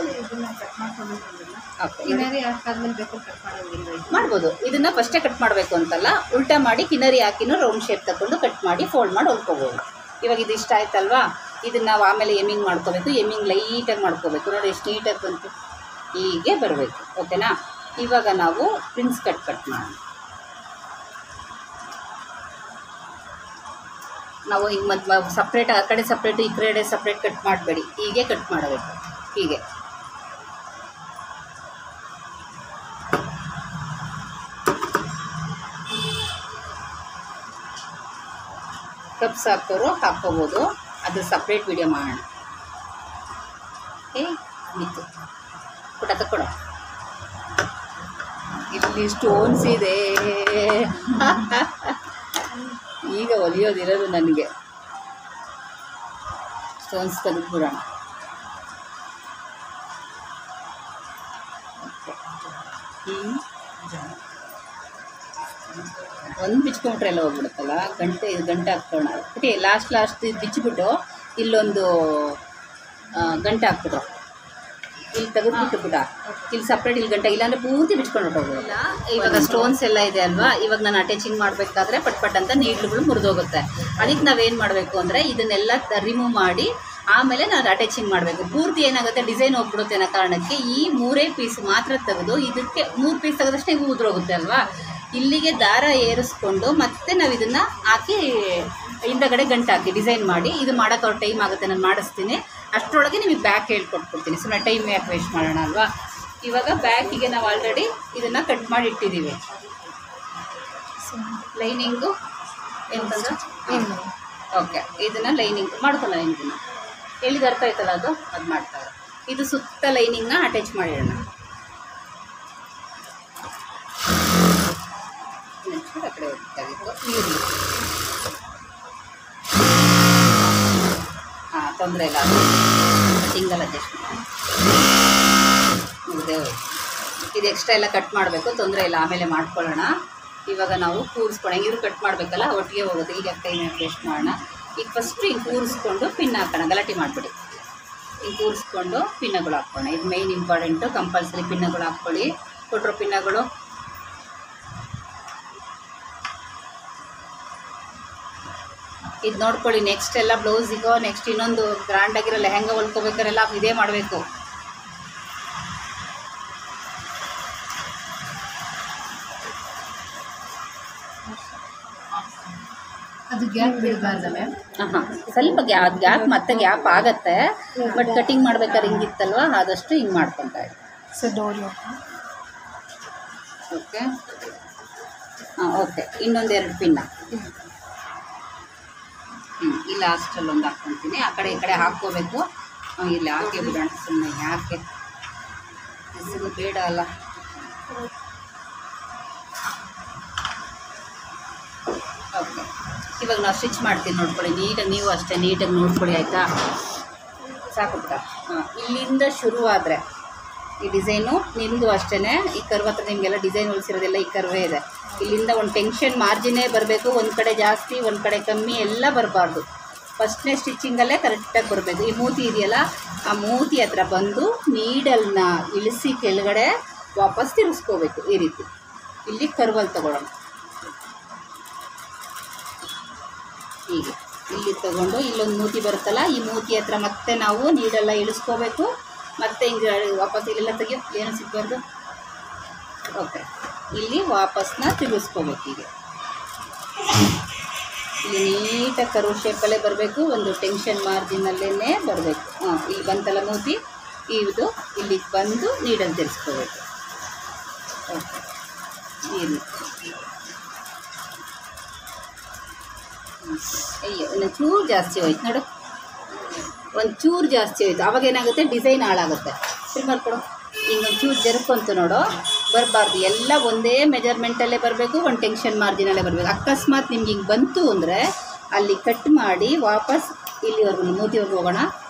ಮಾಡ್ಬೋದು. ಇದನ್ನು ಫಸ್ಟೇ ಕಟ್ ಮಾಡಬೇಕು ಅಂತಲ್ಲ, ಉಲ್ಟಾ ಮಾಡಿ ಕಿನರಿ ಹಾಕಿನೂ ರೌಂಡ್ ಶೇಪ್ ತಗೊಂಡು ಕಟ್ ಮಾಡಿ ಫೋಲ್ಡ್ ಮಾಡಿ ಹೊಲ್ಕೋಬೋದು. ಇವಾಗ ಇದು ಇಷ್ಟ ಆಯ್ತಲ್ವಾ? ಇದನ್ನು ನಾವು ಆಮೇಲೆ ಎಮಿಂಗ್ ಮಾಡ್ಕೋಬೇಕು. ಎಮಿಂಗ್ ಲೈಟಾಗಿ ಮಾಡ್ಕೋಬೇಕು. ನೋಡಿ ಎಷ್ಟು ನೀಟಾಗಿ ಬಂತು, ಹೀಗೆ ಬರಬೇಕು. ಓಕೆನಾ? ಇವಾಗ ನಾವು ಪ್ರಿನ್ಸ್ ಕಟ್ ಮಾಡೋಣ. ನಾವು ಹಿಂಗೆ ಮತ್ತು ಸಪ್ರೇಟ್ ಆ ಕಡೆ ಸಪ್ರೇಟು ಈ ಕಡೆ ಸಪ್ರೇಟ್ ಕಟ್ ಮಾಡಬೇಡಿ. ಹೀಗೆ ಕಟ್ ಮಾಡಬೇಕು. ಹೀಗೆ ಕಪ್ಸ್ ಹಾಕೋರು ಹಾಕ್ಕೋಬೋದು. ಅದು ಸಪ್ರೇಟ್ ವಿಡಿಯೋ ಮಾಡೋಣ. ನಿಂತು ಕೊಡ ತಕ್ಕೊಡ. ಇಲ್ಲಿ ಸ್ಟೋನ್ಸ್ ಇದೆ. ಈಗ ಹೊಲಿಯೋದಿರೋದು ನನಗೆ. ಸ್ಟೋನ್ಸ್ ತೆಗೆದುಬಿಡೋಣ. ಒಂದು ಬಿಚ್ಕೊಂಡ್ರೆ ಎಲ್ಲ ಹೋಗ್ಬಿಡುತ್ತಲ್ಲ. ಗಂಟೆ ಹಾಕ್ಕೊಳ್ಳೋಣ. ಓಕೆ, ಲಾಸ್ಟ್ ಬಿಚ್ಚಿಬಿಟ್ಟು ಇಲ್ಲೊಂದು ಗಂಟೆ ಹಾಕ್ಬಿಟ್ರು. ಇಲ್ಲಿ ತೆಗೆದುಬಿಟ್ಟು ಬಿಡ, ಇಲ್ಲಿ ಸಪ್ರೇಟ್ ಇಲ್ಲಿ ಗಂಟೆ, ಇಲ್ಲಾಂದರೆ ಪೂರ್ತಿ ಬಿಚ್ಕೊಂಡು ಹೋಗೋದಿಲ್ಲ. ಇವಾಗ ಸ್ಟೋನ್ಸ್ ಎಲ್ಲ ಇದೆ ಅಲ್ವಾ, ಇವಾಗ ನಾನು ಅಟ್ಯಾಚಿಂಗ್ ಮಾಡಬೇಕಾದ್ರೆ ಪಟ್ ಅಂತ ನೀಡ್ಲುಗಳು ಮುರಿದೋಗುತ್ತೆ. ಅದಕ್ಕೆ ನಾವೇನು ಮಾಡಬೇಕು ಅಂದರೆ ಇದನ್ನೆಲ್ಲ ರಿಮೂವ್ ಮಾಡಿ ಆಮೇಲೆ ನಾನು ಅಟ್ಯಾಚಿಂಗ್ ಮಾಡಬೇಕು. ಪೂರ್ತಿ ಏನಾಗುತ್ತೆ, ಡಿಸೈನ್ ಹೋಗ್ಬಿಡುತ್ತೆ ಅನ್ನೋ ಕಾರಣಕ್ಕೆ ಈ 3 ಪೀಸ್ ಮಾತ್ರ ತೆಗೆದು, ಇದಕ್ಕೆ 3 ಪೀಸ್ ತೆಗೆದಷ್ಟೇ ಇವು ಉದುರೋಗುತ್ತೆ ಅಲ್ವಾ. ಇಲ್ಲಿಗೆ ದಾರ ಏರಿಸ್ಕೊಂಡು ಮತ್ತೆ ನಾವು ಇದನ್ನು ಹಾಕಿ ಹಿಂದಗಡೆ ಗಂಟು ಹಾಕಿ ಡಿಸೈನ್ ಮಾಡಿ, ಇದು ಮಾಡೋಕ್ಕೆ ಅವ್ರ ಟೈಮ್ ಆಗುತ್ತೆ. ನಾನು ಮಾಡಿಸ್ತೀನಿ. ಅಷ್ಟರೊಳಗೆ ನಿಮಗೆ ಬ್ಯಾಕ್ ಹೇಳ್ಕೊಟ್ಬಿಡ್ತೀನಿ. ಸುಮ್ಮನೆ ಟೈಮ್ ಯಾಕೆ ವೇಸ್ಟ್ ಮಾಡೋಣ ಅಲ್ವಾ. ಇವಾಗ ಬ್ಯಾಕಿಗೆ ನಾವು ಆಲ್ರೆಡಿ ಇದನ್ನು ಕಟ್ ಮಾಡಿ ಇಟ್ಟಿದ್ದೀವಿ. ಲೈನಿಂಗು ಎಂತಂದ್ರೆ ಓಕೆ, ಇದನ್ನು ಲೈನಿಂಗ್ ಮಾಡ್ಕೊಳ್ಳ ಲೈನಿಂಗ್ ಎಲ್ಲಿಗೆ ಅರ್ಥ ಆಯ್ತಲ್ಲ ಅದು ಮಾಡ್ತಾರೆ. ಇದು ಸುತ್ತ ಲೈನಿಂಗ್ನ ಅಟ್ಯಾಚ್ ಮಾಡಿಡೋಣ. ಆ ಕಡೆ ಹೋಗ್ತಾಗಿತ್ತು ನೀರು. ಹಾಂ, ತೊಂದರೆ ಇಲ್ಲ, ಅದು ಸಿಂಗಲ್ ಅಡ್ಜಸ್ಟ್ ಮುಗ್ದೇ ಹೋಯ್ತು. ಇದು ಎಕ್ಸ್ಟ್ರಾ ಎಲ್ಲ ಕಟ್ ಮಾಡಬೇಕು, ತೊಂದರೆ ಇಲ್ಲ, ಆಮೇಲೆ ಮಾಡ್ಕೊಳ್ಳೋಣ. ಇವಾಗ ನಾವು ಕೂರಿಸ್ಕೊಂಡು ಹೆಂಗಿದ್ರು ಕಟ್ ಮಾಡಬೇಕಲ್ಲ, ಒಟ್ಟಿಗೆ ಹೋಗುತ್ತೆ. ಈಗ ಟೈಮ್ ವೇಸ್ಟ್ ಮಾಡೋಣ. ಈಗ ಫಸ್ಟು ಹಿಂಗೆ ಕೂರಿಸ್ಕೊಂಡು ಪಿನ್ ಹಾಕೋಣ, ಗಲಾಟೆ ಮಾಡಿಬಿಡಿ. ಹಿಂಗೆ ಕೂರಿಸ್ಕೊಂಡು ಪಿನ್ನಗಳು ಹಾಕೋಣ. ಇದು ಮೇಯ್ನ್ ಇಂಪಾರ್ಟೆಂಟು, ಕಂಪಲ್ಸರಿ ಪಿನ್ನಗಳು ಹಾಕ್ಕೊಳ್ಳಿ. ಕೊಟ್ಟರು ಪಿನ್ನಗಳು ಇದು ನೋಡ್ಕೊಳ್ಳಿ. ನೆಕ್ಸ್ಟ್ ಎಲ್ಲ ಬ್ಲೌಸಿಗೋ ನೆಕ್ಸ್ಟ್ ಇನ್ನೊಂದು ಗ್ರ್ಯಾಂಡಾಗಿರೋ ಲೆಹಂಗಾ ಹೊಲ್ಕೋಬೇಕಾರೆಲ್ಲ ಇದೇ ಮಾಡಬೇಕು. ಅದು ಗ್ಯಾಪ್ ಬಿಡಬಾರ್ದ ಮ್ಯಾಮ್? ಹಾಂ, ಸ್ವಲ್ಪ ಗ್ಯಾಪ್ ಮತ್ತೆ ಗ್ಯಾಪ್ ಆಗತ್ತೆ, ಬಟ್ ಕಟಿಂಗ್ ಮಾಡ್ಬೇಕಾದ್ರೆ ಹಿಂಗಿತ್ತಲ್ವ, ಆದಷ್ಟು ಹಿಂಗೆ ಮಾಡ್ಕೊತಾ ಇದ್ದೆ. So door okay. ಹಾಂ, ಓಕೆ. ಇನ್ನೊಂದೆರಡು ಪಿನ್ನ ಈ ಲಾಸ್ಟಲ್ಲಿ ಒಂದು ಹಾಕ್ಕೊತೀನಿ. ಆ ಕಡೆ ಈ ಕಡೆ ಹಾಕ್ಕೋಬೇಕು. ಇಲ್ಲಿ ಹಾಕಿ ಬಿಡೋಣ, ಸುಮ್ಮನೆ ಯಾಕೆ ಹೆಸರು ಬೇಡ ಅಲ್ಲ. ಓಕೆ, ಇವಾಗ ನಾವು ಸ್ಟಿಚ್ ಮಾಡ್ತೀನಿ, ನೋಡ್ಕೊಳ್ಳಿ ನೀಟಾಗಿ. ನೀವು ಅಷ್ಟೇ ನೀಟಾಗಿ ನೋಡ್ಕೊಳ್ಳಿ, ಆಯಿತಾ? ಸಾಕು ಪುಟ್ಟ. ಹಾಂ, ಇಲ್ಲಿಂದ ಶುರುವಾದರೆ ಈ ಡಿಸೈನು ನಿಮ್ಮದು ಅಷ್ಟೇ. ಈ ಕರ್ವ್ ಹತ್ರ ನಿಮಗೆಲ್ಲ ಡಿಸೈನ್ ಹೊಲಿಸಿರೋದೆಲ್ಲ ಈ ಕರ್ವೇ ಇದೆ. ಇಲ್ಲಿಂದ ಒಂದು ಟೆನ್ಷನ್ ಮಾರ್ಜಿನೇ ಬರಬೇಕು. ಒಂದು ಕಡೆ ಜಾಸ್ತಿ ಒಂದು ಕಡೆ ಕಮ್ಮಿ ಎಲ್ಲ ಬರಬಾರ್ದು. ಫಸ್ಟ್ನೇ ಸ್ಟಿಚಿಂಗಲ್ಲೇ ಕರೆಕ್ಟಾಗಿ ಬರಬೇಕು. ಈ ಮೂತಿ ಇದೆಯಲ್ಲ, ಆ ಮೂತಿ ಹತ್ರ ಬಂದು ನೀಡಲ್ನ ಇಳಿಸಿ ಕೆಳಗಡೆ ವಾಪಸ್ ತಿರುಗಿಸ್ಕೋಬೇಕು. ಈ ರೀತಿ ಇಲ್ಲಿ ಕರ್ವಲ್ಲಿ ತಗೊಳ್ಳೋಣ. ಹೀಗೆ ಇಲ್ಲಿ ತಗೊಂಡು ಇಲ್ಲೊಂದು ಮೂತಿ ಬರುತ್ತಲ್ಲ, ಈ ಮೂತಿ ಹತ್ರ ಮತ್ತೆ ನಾವು ನೀಡೆಲ್ಲ ಇಳಿಸ್ಕೋಬೇಕು. ಮತ್ತೆ ಹಿಂಗೆ ವಾಪಸ್ ಇಲ್ಲೆಲ್ಲ ತೆಗಿಯೋ, ಏನು ಸಿಗಬಾರ್ದು. ಓಕೆ, ಇಲ್ಲಿ ವಾಪಸ್ನ ತಿರುಗಿಸ್ಕೋಬೇಕು. ಹೀಗೆ ಇಲ್ಲಿ ನೀಟಾಗಿ ಕರ್ವ್ ಶೇಪಲ್ಲೇ ಬರಬೇಕು. ಒಂದು ಟೆನ್ಷನ್ ಮಾರ್ಜಿನಲ್ಲೇ ಬರಬೇಕು. ಹಾಂ, ಇಲ್ಲಿ ಬಂತಲ್ಲ ಮೂತಿ, ಇದು ಇಲ್ಲಿಗೆ ಬಂದು ನೀಡಲ್ಲಿ ತಿರ್ಸ್ಕೋಬೇಕು. ಓಕೆ, ಈ ರೀತಿ. ಅಯ್ಯೋ, ಇನ್ನು ಚೂರು ಜಾಸ್ತಿ ಹೋಯ್ತು ನೋಡು, ಒಂದು ಚೂರು ಜಾಸ್ತಿ ಹೋಯ್ತು. ಅವಾಗ ಏನಾಗುತ್ತೆ, ಡಿಸೈನ್ ಹಾಳಾಗುತ್ತೆ. ಸಿಲ್ಮರ್ ಕೊಡು, ಹಿಂಗೊಂದು ಚೂರು ಜರುಪಂತು ನೋಡು, ಬರಬಾರ್ದು. ಎಲ್ಲ ಒಂದೇ ಮೆಜರ್ಮೆಂಟಲ್ಲೇ ಬರಬೇಕು, ಒಂದು ಟೆನ್ಷನ್ ಮಾರ್ಜಿನಲ್ಲೇ ಬರಬೇಕು. ಅಕಸ್ಮಾತ್ ನಿಮ್ಗೆ ಹಿಂಗೆ ಬಂತು ಅಂದರೆ ಅಲ್ಲಿ ಕಟ್ ಮಾಡಿ ವಾಪಸ್ ಇಲ್ಲಿವರೆಗೂ ಮೂತಿವರೆಗೂ ಹೋಗೋಣ.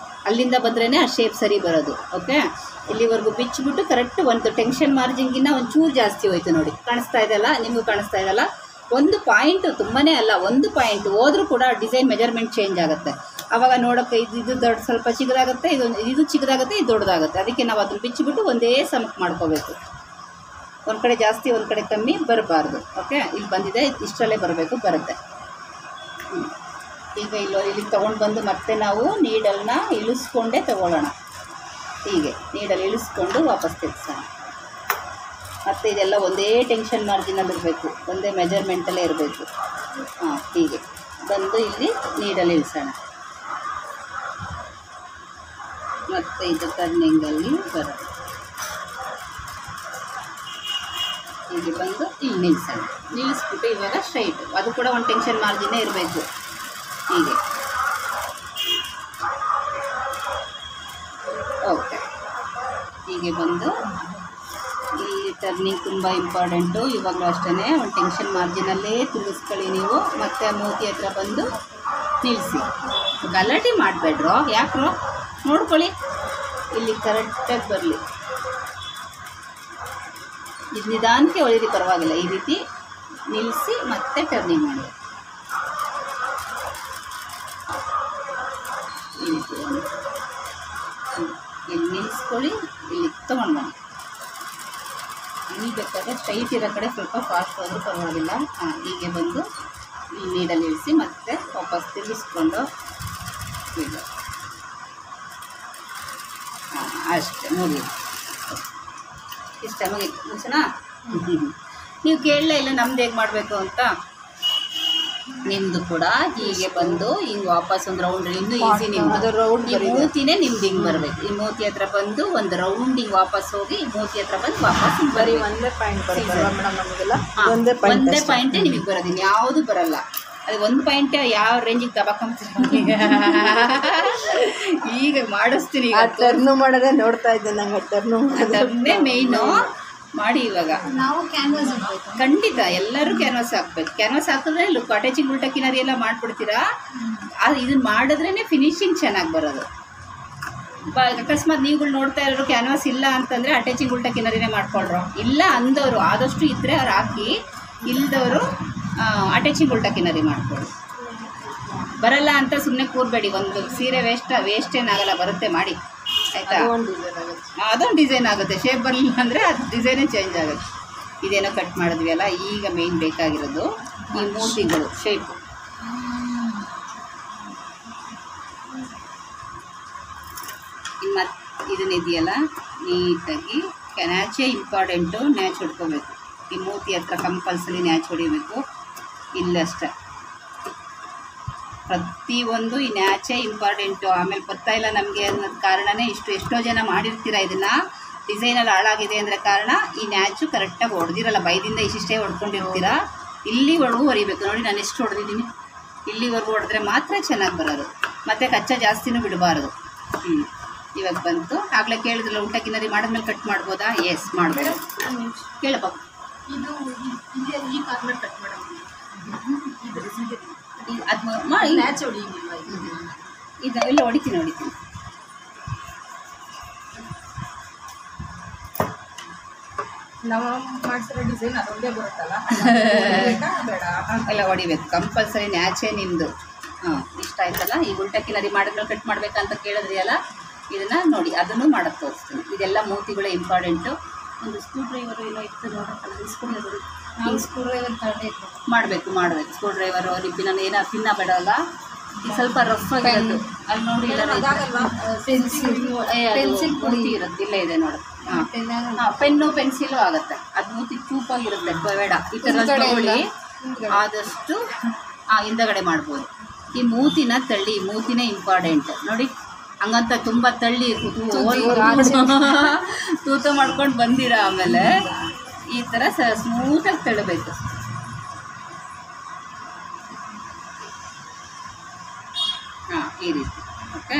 ಅಲ್ಲಿಂದ ಬಂದ್ರೇ ಆ ಶೇಪ್ ಸರಿ ಬರೋದು. ಓಕೆ, ಇಲ್ಲಿವರೆಗೂ ಬಿಚ್ಚಿಬಿಟ್ಟು ಕರೆಕ್ಟ್ ಒಂದು ಟೆನ್ಷನ್ ಮಾರ್ಜಿನ್ಗಿನ್ನ ಒಂದು ಚೂರು ಜಾಸ್ತಿ ಹೋಯ್ತು ನೋಡಿ. ಕಾಣಿಸ್ತಾ ಇದೆಯಲ್ಲ, ನಿಮಗೂ ಕಾಣಿಸ್ತಾ ಇದೆಯಲ್ಲ. ಒಂದು ಪಾಯಿಂಟು, ತುಂಬಾ ಅಲ್ಲ, ಒಂದು ಪಾಯಿಂಟ್ ಹೋದರೂ ಕೂಡ ಡಿಸೈನ್ ಮೆಜರ್ಮೆಂಟ್ ಚೇಂಜ್ ಆಗುತ್ತೆ. ಆವಾಗ ನೋಡೋಕ್ಕೆ ಇದು ದೊಡ್ಡ ಸ್ವಲ್ಪ ಚಿಕ್ಕದಾಗುತ್ತೆ, ಇದು ಚಿಕ್ಕದಾಗುತ್ತೆ, ಇದು ದೊಡ್ಡದಾಗುತ್ತೆ. ಅದಕ್ಕೆ ನಾವು ಅದನ್ನು ಬಿಚ್ಚಿಬಿಟ್ಟು ಒಂದೇ ಸಮಕ್ಕೆ ಮಾಡ್ಕೋಬೇಕು. ಒಂದು ಕಡೆ ಜಾಸ್ತಿ ಒಂದು ಕಡೆ ಕಮ್ಮಿ ಬರಬಾರ್ದು. ಓಕೆ, ಇಲ್ಲಿ ಬಂದಿದೆ, ಇಷ್ಟರಲ್ಲೇ ಬರಬೇಕು, ಬರುತ್ತೆ. ಈಗ ಇಲ್ಲಿಗೆ ತೊಗೊಂಡು ಬಂದು ಮತ್ತೆ ನಾವು ನೀಡಲ್ನ ಇಳಿಸ್ಕೊಂಡೇ ತೊಗೊಳ್ಳೋಣ. ಹೀಗೆ ನೀಡಲ್ಲಿ ಇಳಿಸ್ಕೊಂಡು ವಾಪಸ್ ತೆಗ್ಸೋಣ. ಮತ್ತು ಇದೆಲ್ಲ ಒಂದೇ ಟೆನ್ಷನ್ ಮಾರ್ಜಿನಲ್ಲಿ ಇರಬೇಕು, ಒಂದೇ ಮೆಜರ್ಮೆಂಟಲ್ಲೇ ಇರಬೇಕು. ಹಾಂ, ಹೀಗೆ ಬಂದು ಇಲ್ಲಿ ನೀಡಲ್ಲಿ ಇಳಿಸೋಣ. ಮತ್ತು ಇದು ಟರ್ನಿಂಗಲ್ಲಿ ಬರೋದು. ಹೀಗೆ ಬಂದು ಇಲ್ಲಿ ನಿಲ್ಲಿಸೋಣ. ನಿಲ್ಲಿಸ್ಬಿಟ್ಟು ಇವಾಗ ಸ್ಟ್ರೈಟು, ಅದು ಕೂಡ ಒಂದು ಟೆನ್ಷನ್ ಮಾರ್ಜಿನೇ ಇರಬೇಕು. ಹೀಗೆ ಓಕೆ, ಹೀಗೆ ಬಂದು ಇಲ್ಲಿ ಟರ್ನಿಂಗ್ ತುಂಬ ಇಂಪಾರ್ಟೆಂಟು. ಇವಾಗಲೂ ಅಷ್ಟೇ ಒಂದು ಟೆನ್ಷನ್ ಮಾರ್ಜಿನಲ್ಲೇ ತಿರುಗಿಸ್ಕೊಳ್ಳಿ ನೀವು. ಮತ್ತು ಮೂತಿ ಹತ್ರ ಬಂದು ನಿಲ್ಲಿಸಿ. ಗಲಾಟೆ ಮಾಡಬೇಡ್ರೋ, ಯಾಕ್ರೋ ನೋಡ್ಕೊಳ್ಳಿ, ಇಲ್ಲಿ ಕರೆಕ್ಟಾಗಿ ಬರಲಿ. ಇದು ನಿಧಾನಕ್ಕೆ ಹೊಳಿರಿ, ಪರವಾಗಿಲ್ಲ. ಈ ರೀತಿ ನಿಲ್ಲಿಸಿ ಮತ್ತೆ ಟರ್ನಿಂಗ್ ಮಾಡಿ. ಈ ರೀತಿ ಇಲ್ಲಿ ನಿಲ್ಲಿಸ್ಕೊಳ್ಳಿ, ಇಲ್ಲಿ ತೊಗೊಂಡು ಬನ್ನಿ. ಇಲ್ಲಿ ಬೇಕಾದರೆ ಸ್ಟ್ರೈಟ್ ಇರೋ ಕಡೆ ಸ್ವಲ್ಪ ಫಾಸ್ಟ್ ಹೋದರೂ ಪರವಾಗಿಲ್ಲ. ಹಾಂ, ಹೀಗೆ ಬಂದು ಇಲ್ಲಿ ನೀಡಲ್ಲಿ ಇಳಿಸಿ ಮತ್ತೆ ವಾಪಸ್ ತಿರುಗಿಸ್ಕೊಂಡು ಈಗ ಹಾಂ ಅಷ್ಟೇ ಮುಗಿ ಇಷ್ಟ ಮುಗಿಸೋಣ. ನೀವು ಕೇಳಲೇ ಇಲ್ಲ ನಮ್ದು ಹೇಗೆ ಮಾಡಬೇಕು ಅಂತ. ನಿಮ್ಮದು ಕೂಡ ಹೀಗೆ ಬಂದು ಹಿಂಗೆ ವಾಪಸ್ ಒಂದು ರೌಂಡ್, ಇನ್ನೂ ಈಸಿ. ನಿಮ್ಮದು ರೌಂಡ್ ಈ ಮೂತಿನೇ ನಿಮ್ದು ಹಿಂಗೆ ಬರಬೇಕು. ಈ ಮೂತಿ ಹತ್ರ ಬಂದು ಒಂದು ರೌಂಡ್ ಹಿಂಗೆ ವಾಪಸ್ ಹೋಗಿ ಈ ಮೂತಿ ಹತ್ರ ಬಂದು ವಾಪಸ್ ಬರೀ ಒಂದೇ ಪಾಯಿಂಟ್ ಬರುತ್ತೆ ಮೇಡಮ್. ನಮಗೆಲ್ಲ ಒಂದೇ ಪಾಯಿಂಟೇ ನಿಮಗೆ ಬರೋದು, ಯಾವುದು ಬರಲ್ಲ. ಅದು 1 ಪಾಯಿಂಟ್ ಯಾವ ರೇಂಜಿಗೆ ತಬಕೊಂತೀನಿ ಈಗ ಮಾಡಿಸ್ತೀನಿ. ಟರ್ನು ಮಾಡೋದೇ ನೋಡ್ತಾ ಇದ್ದೆ. ನಂಗೆ ಟರ್ನು ಅದನ್ನೇ ಮೇಯ್ನು ಮಾಡಿ. ಇವಾಗ ನಾವು ಕ್ಯಾನ್ವಾಸ್ ಹಾಕ್ಬೇಕು. ಖಂಡಿತ ಎಲ್ಲರೂ ಕ್ಯಾನ್ವಾಸ್ ಹಾಕ್ಬೇಕು. ಕ್ಯಾನ್ವಾಸ್ ಹಾಕಿದ್ರೆ ಲುಕ್ ಅಟ್ಯಾಚಿಂಗ್ ಉಲ್ಟಾ ಕಿನಾರಿ ಎಲ್ಲ ಮಾಡಿಬಿಡ್ತೀರಾ. ಇದನ್ನ ಮಾಡಿದ್ರೇ ಫಿನಿಶಿಂಗ್ ಚೆನ್ನಾಗಿ ಬರೋದು. ಅಕಸ್ಮಾತ್ ನೀವುಗಳು ನೋಡ್ತಾ ಇರೋರು ಕ್ಯಾನ್ವಾಸ್ ಇಲ್ಲ ಅಂತಂದರೆ ಅಟ್ಯಾಚಿಂಗ್ ಉಲ್ಟಾ ಕಿನಾರಿನೇ ಮಾಡ್ಕೊಳ್ರು. ಇಲ್ಲ ಅಂದವರು ಆದಷ್ಟು ಇದ್ದರೆ ಅವ್ರು ಹಾಕಿ, ಇಲ್ದವರು ಅಟ್ಯಾಚಿಂಗ್ ಉಲ್ಟಾ ಕಿನಾರಿ ಮಾಡ್ಕೊಳ್ಳಿ. ಬರಲ್ಲ ಅಂತ ಸುಮ್ಮನೆ ಕೂರಬೇಡಿ. ಒಂದು ಸೀರೆ ವೇಸ್ಟ್ ಏನಾಗಲ್ಲ, ಬರುತ್ತೆ ಮಾಡಿ ಆಯಿತಾ. ಅದೊಂದು ಡಿಸೈನ್ ಆಗುತ್ತೆ. ಶೇಪ್ ಬರಲಿಲ್ಲ ಅಂದರೆ ಅದು ಡಿಸೈನೇ ಚೇಂಜ್ ಆಗುತ್ತೆ. ಇದೇನೋ ಕಟ್ ಮಾಡಿದ್ವಿ ಅಲ್ಲ, ಈಗ ಮೇಯ್ನ್ ಬೇಕಾಗಿರೋದು ಈ ಮೂತಿಗಳು ಶೇಪು. ಮತ್ತು ಇದನ್ನಿದೆಯಲ್ಲ ನೀಟಾಗಿ ನ್ಯಾಚೇ ಇಂಪಾರ್ಟೆಂಟು. ನ್ಯಾಚ್ ಹೊಡ್ಕೋಬೇಕು. ಈ ಮೂತಿ ಹತ್ರ ಕಂಪಲ್ಸರಿ ನ್ಯಾಚ್ ಹೊಡಿಬೇಕು. ಇಲ್ಲಷ್ಟೇ ಪ್ರತಿಯೊಂದು ಈ ನ್ಯಾಚೇ ಇಂಪಾರ್ಟೆಂಟು. ಆಮೇಲೆ ಬರ್ತಾ ಇಲ್ಲ ನಮಗೆ ಅನ್ನೋದು ಕಾರಣನೇ ಎಷ್ಟೋ ಜನ ಮಾಡಿರ್ತೀರ ಇದನ್ನು. ಡಿಸೈನಲ್ಲಿ ಹಾಳಾಗಿದೆ ಅಂದರೆ ಕಾರಣ ಈ ನ್ಯಾಚು ಕರೆಕ್ಟಾಗಿ ಹೊಡೆದಿರಲ್ಲ. ಬೈದಿಂದ ಇಷ್ಟಿಷ್ಟೇ ಹೊಡ್ಕೊಂಡಿರ್ತೀರ. ಇಲ್ಲಿವರೆಗೂ ಹೊರಿಬೇಕು. ನೋಡಿ ನಾನು ಎಷ್ಟು ಹೊಡೆದಿದ್ದೀನಿ. ಇಲ್ಲಿವರೆಗೂ ಹೊಡೆದ್ರೆ ಮಾತ್ರ ಚೆನ್ನಾಗಿ ಬರೋದು. ಮತ್ತು ಕಚ್ಚಾ ಜಾಸ್ತಿನೂ ಬಿಡಬಾರ್ದು. ಇವಾಗ ಬಂತು. ಆಗಲೇ ಕೇಳಿದ್ರಲ್ಲ ಉಲ್ಟಾ ಕಿನಾರಿ ಮಾಡಿದ್ಮೇಲೆ ಕಟ್ ಮಾಡ್ಬೋದಾ? ಎಸ್ ಮಾಡ್ಬೋದು. ಕೇಳಪ್ಪ. ಇದು ಈ ಕಾರ್ನರ್ ಕಟ್ ಮಾಡೋದು. ಅದು ಮಾಡಿ ನ್ಯಾಚ್ ಹೊಡಿಯಿಲ್ಲ. ಇದು ಎಲ್ಲ ಹೊಡಿತೀನಿ. ನಾವು ಮಾಡಿಸಿರೋ ಡಿಸೈನ್ ಅದೊಂದೇ ಬರುತ್ತಲ್ಲ, ಬೇಡ ಎಲ್ಲ ಹೊಡಿಬೇಕು ಕಂಪಲ್ಸರಿ. ನ್ಯಾಚೇ ನಿಮ್ಮದು. ಇಷ್ಟ ಆಯ್ತಲ್ಲ. ಈ ಉಲ್ಟಾ ಕಿನಾರಿ ಮಾಡಿದ್ಮೇಲೆ ಕಟ್ ಮಾಡಬೇಕಂತ ಕೇಳಿದ್ರಿ ಅಲ್ಲ, ಇದನ್ನು ನೋಡಿ ಅದನ್ನು ಮಾಡೋಕ್ಕೆ ತೋರಿಸ್ತೀನಿ. ಇದೆಲ್ಲ ಮೂತಿಗಳೇ ಇಂಪಾರ್ಟೆಂಟು. ಒಂದು ಸ್ಕ್ರೂ ಡ್ರೈವರು ಏನೋ ಇತ್ತು ನೋಡಿ, ಇಸ್ಕೊಂಡಿರೋದು. ಸ್ಕ್ರೂ ಡ್ರೈವರ್ ತಗೊಂಡೆ ಮಾಡಬೇಕು. ಸ್ಕ್ರೂ ಡ್ರೈವರು ರಿಬ್ಬಿನ ಏನೋ ತಿನ್ನ ಬೇಡಲ್ಲ. ಇದು ಸ್ವಲ್ಪ ರಫ್ ಆಗಿರೋದು ಅಲ್ಲಿ ನೋಡಿ. ಪೆನ್ಸಿಲ್ ಪುಡಿ ಇರುತ್ತೆ. ಇಲ್ಲೇ ಇದೆ ನೋಡಿ. ಪೆನ್ನು ಪೆನ್ಸಿಲು ಆಗುತ್ತೆ. ಅದು ಮೂತಿ ಚೂಪಾಗಿರುತ್ತೆ. ಬೇಡ ಈ ಥರ ತಗೊಳ್ಳಿ. ಆದಷ್ಟು ಹಿಂದಗಡೆ ಮಾಡ್ಬೋದು. ಈ ಮೂತಿನ ತಳ್ಳಿ. ಮೂತಿನೇ ಇಂಪಾರ್ಟೆಂಟ್ ನೋಡಿ. ಹಂಗಂತ ತುಂಬ ತಳ್ಳಿ ತೂತ ಮಾಡ್ಕೊಂಡು ಬಂದಿರ ಆಮೇಲೆ ಈ ಥರ ಸ್ಮೂತಾಗಿ ತಳ್ಳಬೇಕು. ಈ ರೀತಿ. ಓಕೆ.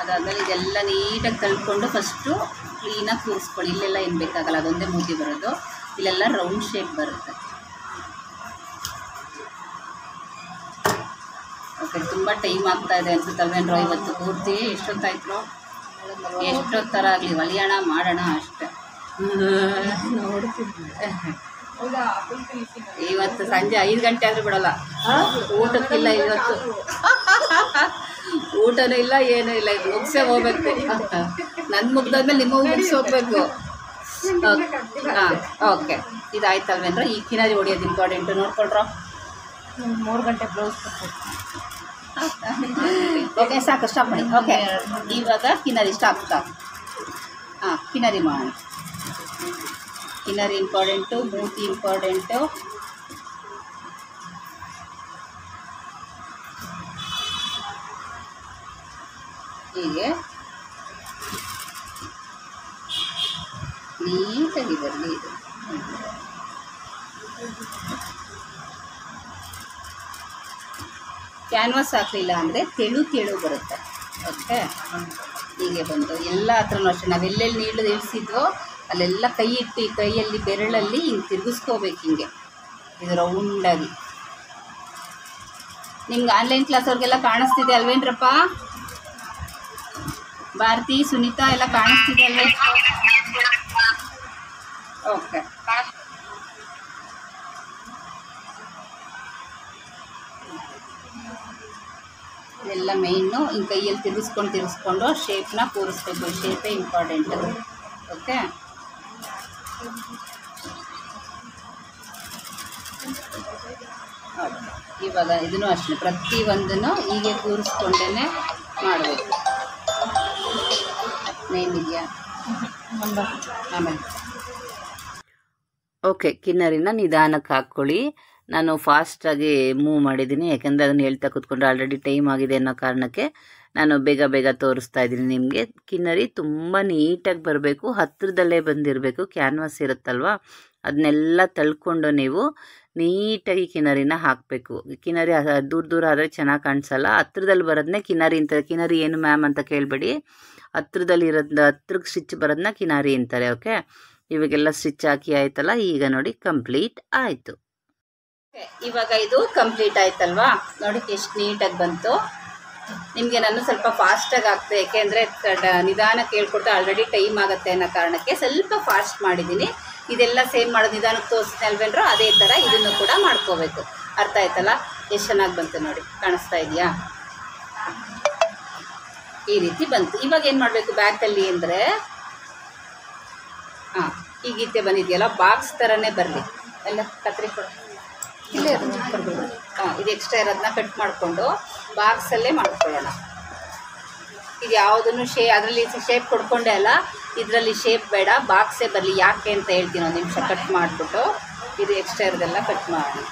ಅದಾದಮೇಲೆ ಇದೆಲ್ಲ ನೀಟಾಗಿ ತಳ್ಕೊಂಡು ಫಸ್ಟು ಕ್ಲೀನಾಗಿ ಕೂರಿಸ್ಕೊಳ್ಳಿ. ಇಲ್ಲೆಲ್ಲ ಏನು ಬೇಕಾಗಲ್ಲ, ಅದೊಂದೇ ಮೂತಿ ಬರೋದು. ಇಲ್ಲೆಲ್ಲ ರೌಂಡ್ ಶೇಪ್ ಬರುತ್ತೆ. ಓಕೆ. ತುಂಬ ಟೈಮ್ ಆಗ್ತಾ ಇದೆ ಅನ್ಸುತ್ತಲ್ವೇನ್ರೋ ಇವತ್ತು ಪೂರ್ತಿ? ಎಷ್ಟೊತ್ತಾಯ್ತು? ಎಷ್ಟೊತ್ತರ ಆಗಲಿ ಹೊಲಿಯೋಣ ಮಾಡೋಣ ಅಷ್ಟೆ. ಇವತ್ತು ಸಂಜೆ 5 ಗಂಟೆ ಆದರೂ ಬಿಡೋಲ್ಲ. ಊಟಕ್ಕಿಲ್ಲ ಇವತ್ತು. ಊಟನೂ ಇಲ್ಲ, ಏನೂ ಇಲ್ಲ. ಇದು ಮುಗಿಸೇ ಹೋಗ್ಬೇಕು. ನನ್ನ ಮುಗ್ದಾದ್ಮೇಲೆ ನಿಮ್ಮ ಮುಗಿಸಿ ಹೋಗ್ಬೇಕು. ಓಕೆ. ಇದಾಯ್ತಲ್ವೇನ್ರ? ಈ ಕಿನಾರಿ ಹೊಡಿಯೋದು ಇಂಪಾರ್ಟೆಂಟು. ನೋಡ್ಕೊಳ್ರ. 3 ಗಂಟೆ ಬ್ಲೌಸ್ ಕೊಡ್ಬೇಕು. ಓಕೆ, ಸಾಕು. ಸ್ಟಾಪ್ ಮಾಡಿ. ಓಕೆ. ಇವಾಗ ಕಿನಾರಿ ಸ್ಟಾಪ್. ಕಿನಾರಿ ಮಾಡೋಣ. ಕಿನಾರಿ ಇಂಪಾರ್ಟೆಂಟು. ಮೂತಿ ಇಂಪಾರ್ಟೆಂಟು. ಹೀಗೆ ನೀಟಾಗಿ ಬರಲಿ ಇದು. ಕ್ಯಾನ್ವಾಸ್ ಹಾಕಲಿಲ್ಲ ಅಂದರೆ ತೆಳು ಬರುತ್ತೆ. ಓಕೆ. ಹೀಗೆ ಬಂತು ಎಲ್ಲ ಹತ್ರನೂ ಅಷ್ಟೇ. ನಾವೆಲ್ಲೆಲ್ಲಿ ನೀಳು ಇಳಿಸಿದ್ವೋ ಅಲ್ಲೆಲ್ಲ ಕೈ ಇಟ್ಟು ಈ ಕೈಯಲ್ಲಿ ಬೆರಳಲ್ಲಿ ಹಿಂಗೆ ತಿರುಗಿಸ್ಕೋಬೇಕು. ಹಿಂಗೆ ಇದು ರೌಂಡಾಗಿ. ನಿಮ್ಗೆ ಆನ್ಲೈನ್ ಕ್ಲಾಸ್ ಅವ್ರಿಗೆಲ್ಲ ಕಾಣಿಸ್ತಿದೆ ಅಲ್ವೇನ್ರಪ್ಪ? ಭಾರತಿ, ಸುನೀತಾ ಎಲ್ಲ ಕಾಣಿಸ್ತಿದೆ ಅಲ್ವೇ? ಓಕೆ. ಇದೆಲ್ಲ ಮೇಯ್ನು. ಹಿಂಗೆ ಕೈಯಲ್ಲಿ ತಿರುಗಿಸ್ಕೊಂಡು ಶೇಪ್ನ ಕೂರಿಸ್ಬೇಕು. ಶೇಪೇ ಇಂಪಾರ್ಟೆಂಟ್. ಓಕೆ. ಇವಾಗ ಇದನ್ನು ಅಷ್ಟೇ ಪ್ರತಿಯೊಂದನ್ನು ಹೀಗೆ ಕೂರಿಸ್ಕೊಂಡೇ ಮಾಡಬೇಕು. ನೇಮಿದೆಯಾ ಆಮೇಲೆ? ಓಕೆ. ಕಿನ್ನರಿನ ನಿಧಾನಕ್ಕೆ ಹಾಕ್ಕೊಳ್ಳಿ. ನಾನು ಫಾಸ್ಟಾಗಿ ಮೂವ್ ಮಾಡಿದ್ದೀನಿ, ಯಾಕೆಂದರೆ ಅದನ್ನು ಹೇಳ್ತಾ ಕೂತ್ಕೊಂಡ್ರೆ ಆಲ್ರೆಡಿ ಟೈಮ್ ಆಗಿದೆ ಅನ್ನೋ ಕಾರಣಕ್ಕೆ ನಾನು ಬೇಗ ತೋರಿಸ್ತಾ ಇದ್ದೀನಿ ನಿಮಗೆ. ಕಿನ್ನರಿ ತುಂಬ ನೀಟಾಗಿ ಬರಬೇಕು, ಹತ್ತಿರದಲ್ಲೇ ಬಂದಿರಬೇಕು. ಕ್ಯಾನ್ವಾಸ್ ಇರುತ್ತಲ್ವ ಅದನ್ನೆಲ್ಲ ತಳ್ಕೊಂಡು ನೀವು ನೀಟಾಗಿ ಕಿನರಿನ ಹಾಕಬೇಕು. ಕಿನರಿ ದೂರ ದೂರ ಆದರೆ ಚೆನ್ನಾಗಿ ಕಾಣಿಸಲ್ಲ. ಹತ್ರದಲ್ಲಿ ಬರೋದನ್ನೇ ಕಿನಾರಿ ಅಂತಾರೆ. ಕಿನಾರಿ ಏನು ಮ್ಯಾಮ್ ಅಂತ ಕೇಳಬೇಡಿ, ಹತ್ರದಲ್ಲಿ ಇರೋದು ಹತ್ರಕ್ಕೆ ಸ್ಟಿಚ್ ಬರೋದನ್ನ ಕಿನಾರಿ ಅಂತಾರೆ. ಓಕೆ, ಇವಾಗೆಲ್ಲ ಸ್ಟಿಚ್ ಹಾಕಿ ಆಯ್ತಲ್ಲ, ಈಗ ನೋಡಿ ಕಂಪ್ಲೀಟ್ ಆಯಿತು. ಇವಾಗ ಇದು ಕಂಪ್ಲೀಟ್ ಆಯ್ತಲ್ವಾ, ನೋಡಿ ಎಷ್ಟು ನೀಟಾಗಿ ಬಂತು. ನಿಮಗೆ ನಾನು ಸ್ವಲ್ಪ ಫಾಸ್ಟಾಗಿ ಆಗ್ತದೆ, ಏಕೆಂದರೆ ನಿಧಾನ ಕೇಳ್ಕೊಡ್ತಾ ಆಲ್ರೆಡಿ ಟೈಮ್ ಆಗುತ್ತೆ ಅನ್ನೋ ಕಾರಣಕ್ಕೆ ಸ್ವಲ್ಪ ಫಾಸ್ಟ್ ಮಾಡಿದ್ದೀನಿ. ಇದೆಲ್ಲ ಸೇಮ್ ಮಾಡೋದು ನಿಧಾನಕ್ಕೆ ತೋರಿಸ್ತೀನಿ ಅಲ್ವೇನ್ರೋ, ಅದೇ ಥರ ಇದನ್ನು ಕೂಡ ಮಾಡ್ಕೋಬೇಕು. ಅರ್ಥ ಆಯ್ತಲ್ಲ, ಎಷ್ಟು ಚೆನ್ನಾಗಿ ಬಂತು ನೋಡಿ, ಕಾಣಿಸ್ತಾ ಇದೆಯಾ? ಈ ರೀತಿ ಬಂತು. ಇವಾಗ ಏನು ಮಾಡಬೇಕು ಬ್ಯಾಕಲ್ಲಿ ಅಂದರೆ, ಹಾಂ ಈ ಗೀತೆ ಬಂದಿದೆಯಲ್ಲ, ಬಾಕ್ಸ್ ಥರನೇ ಬರಲಿ. ಎಲ್ಲ ಕತ್ರಿ ಕೊಡು, ಇಲ್ಲೇ ಹಾಂ ಇದು ಎಕ್ಸ್ಟ್ರಾ ಇರೋದನ್ನ ಕಟ್ ಮಾಡಿಕೊಂಡು ಬಾಕ್ಸಲ್ಲೇ ಮಾಡ್ಕೊಳ್ಳೋಣ. ಇದು ಯಾವುದನ್ನು ಅದರಲ್ಲಿ ಶೇಪ್ ಕೊಡ್ಕೊಂಡೆ ಅಲ್ಲ, ಇದರಲ್ಲಿ ಶೇಪ್ ಬೇಡ, ಬಾಕ್ಸೇ ಬರಲಿ. ಯಾಕೆ ಅಂತ ಹೇಳ್ತೀನಿ, ಒಂದು ನಿಮಿಷ ಕಟ್ ಮಾಡಿಬಿಟ್ಟು ಇದು ಎಕ್ಸ್ಟ್ರಾ ಇರೋದೆಲ್ಲ ಕಟ್ ಮಾಡಿ.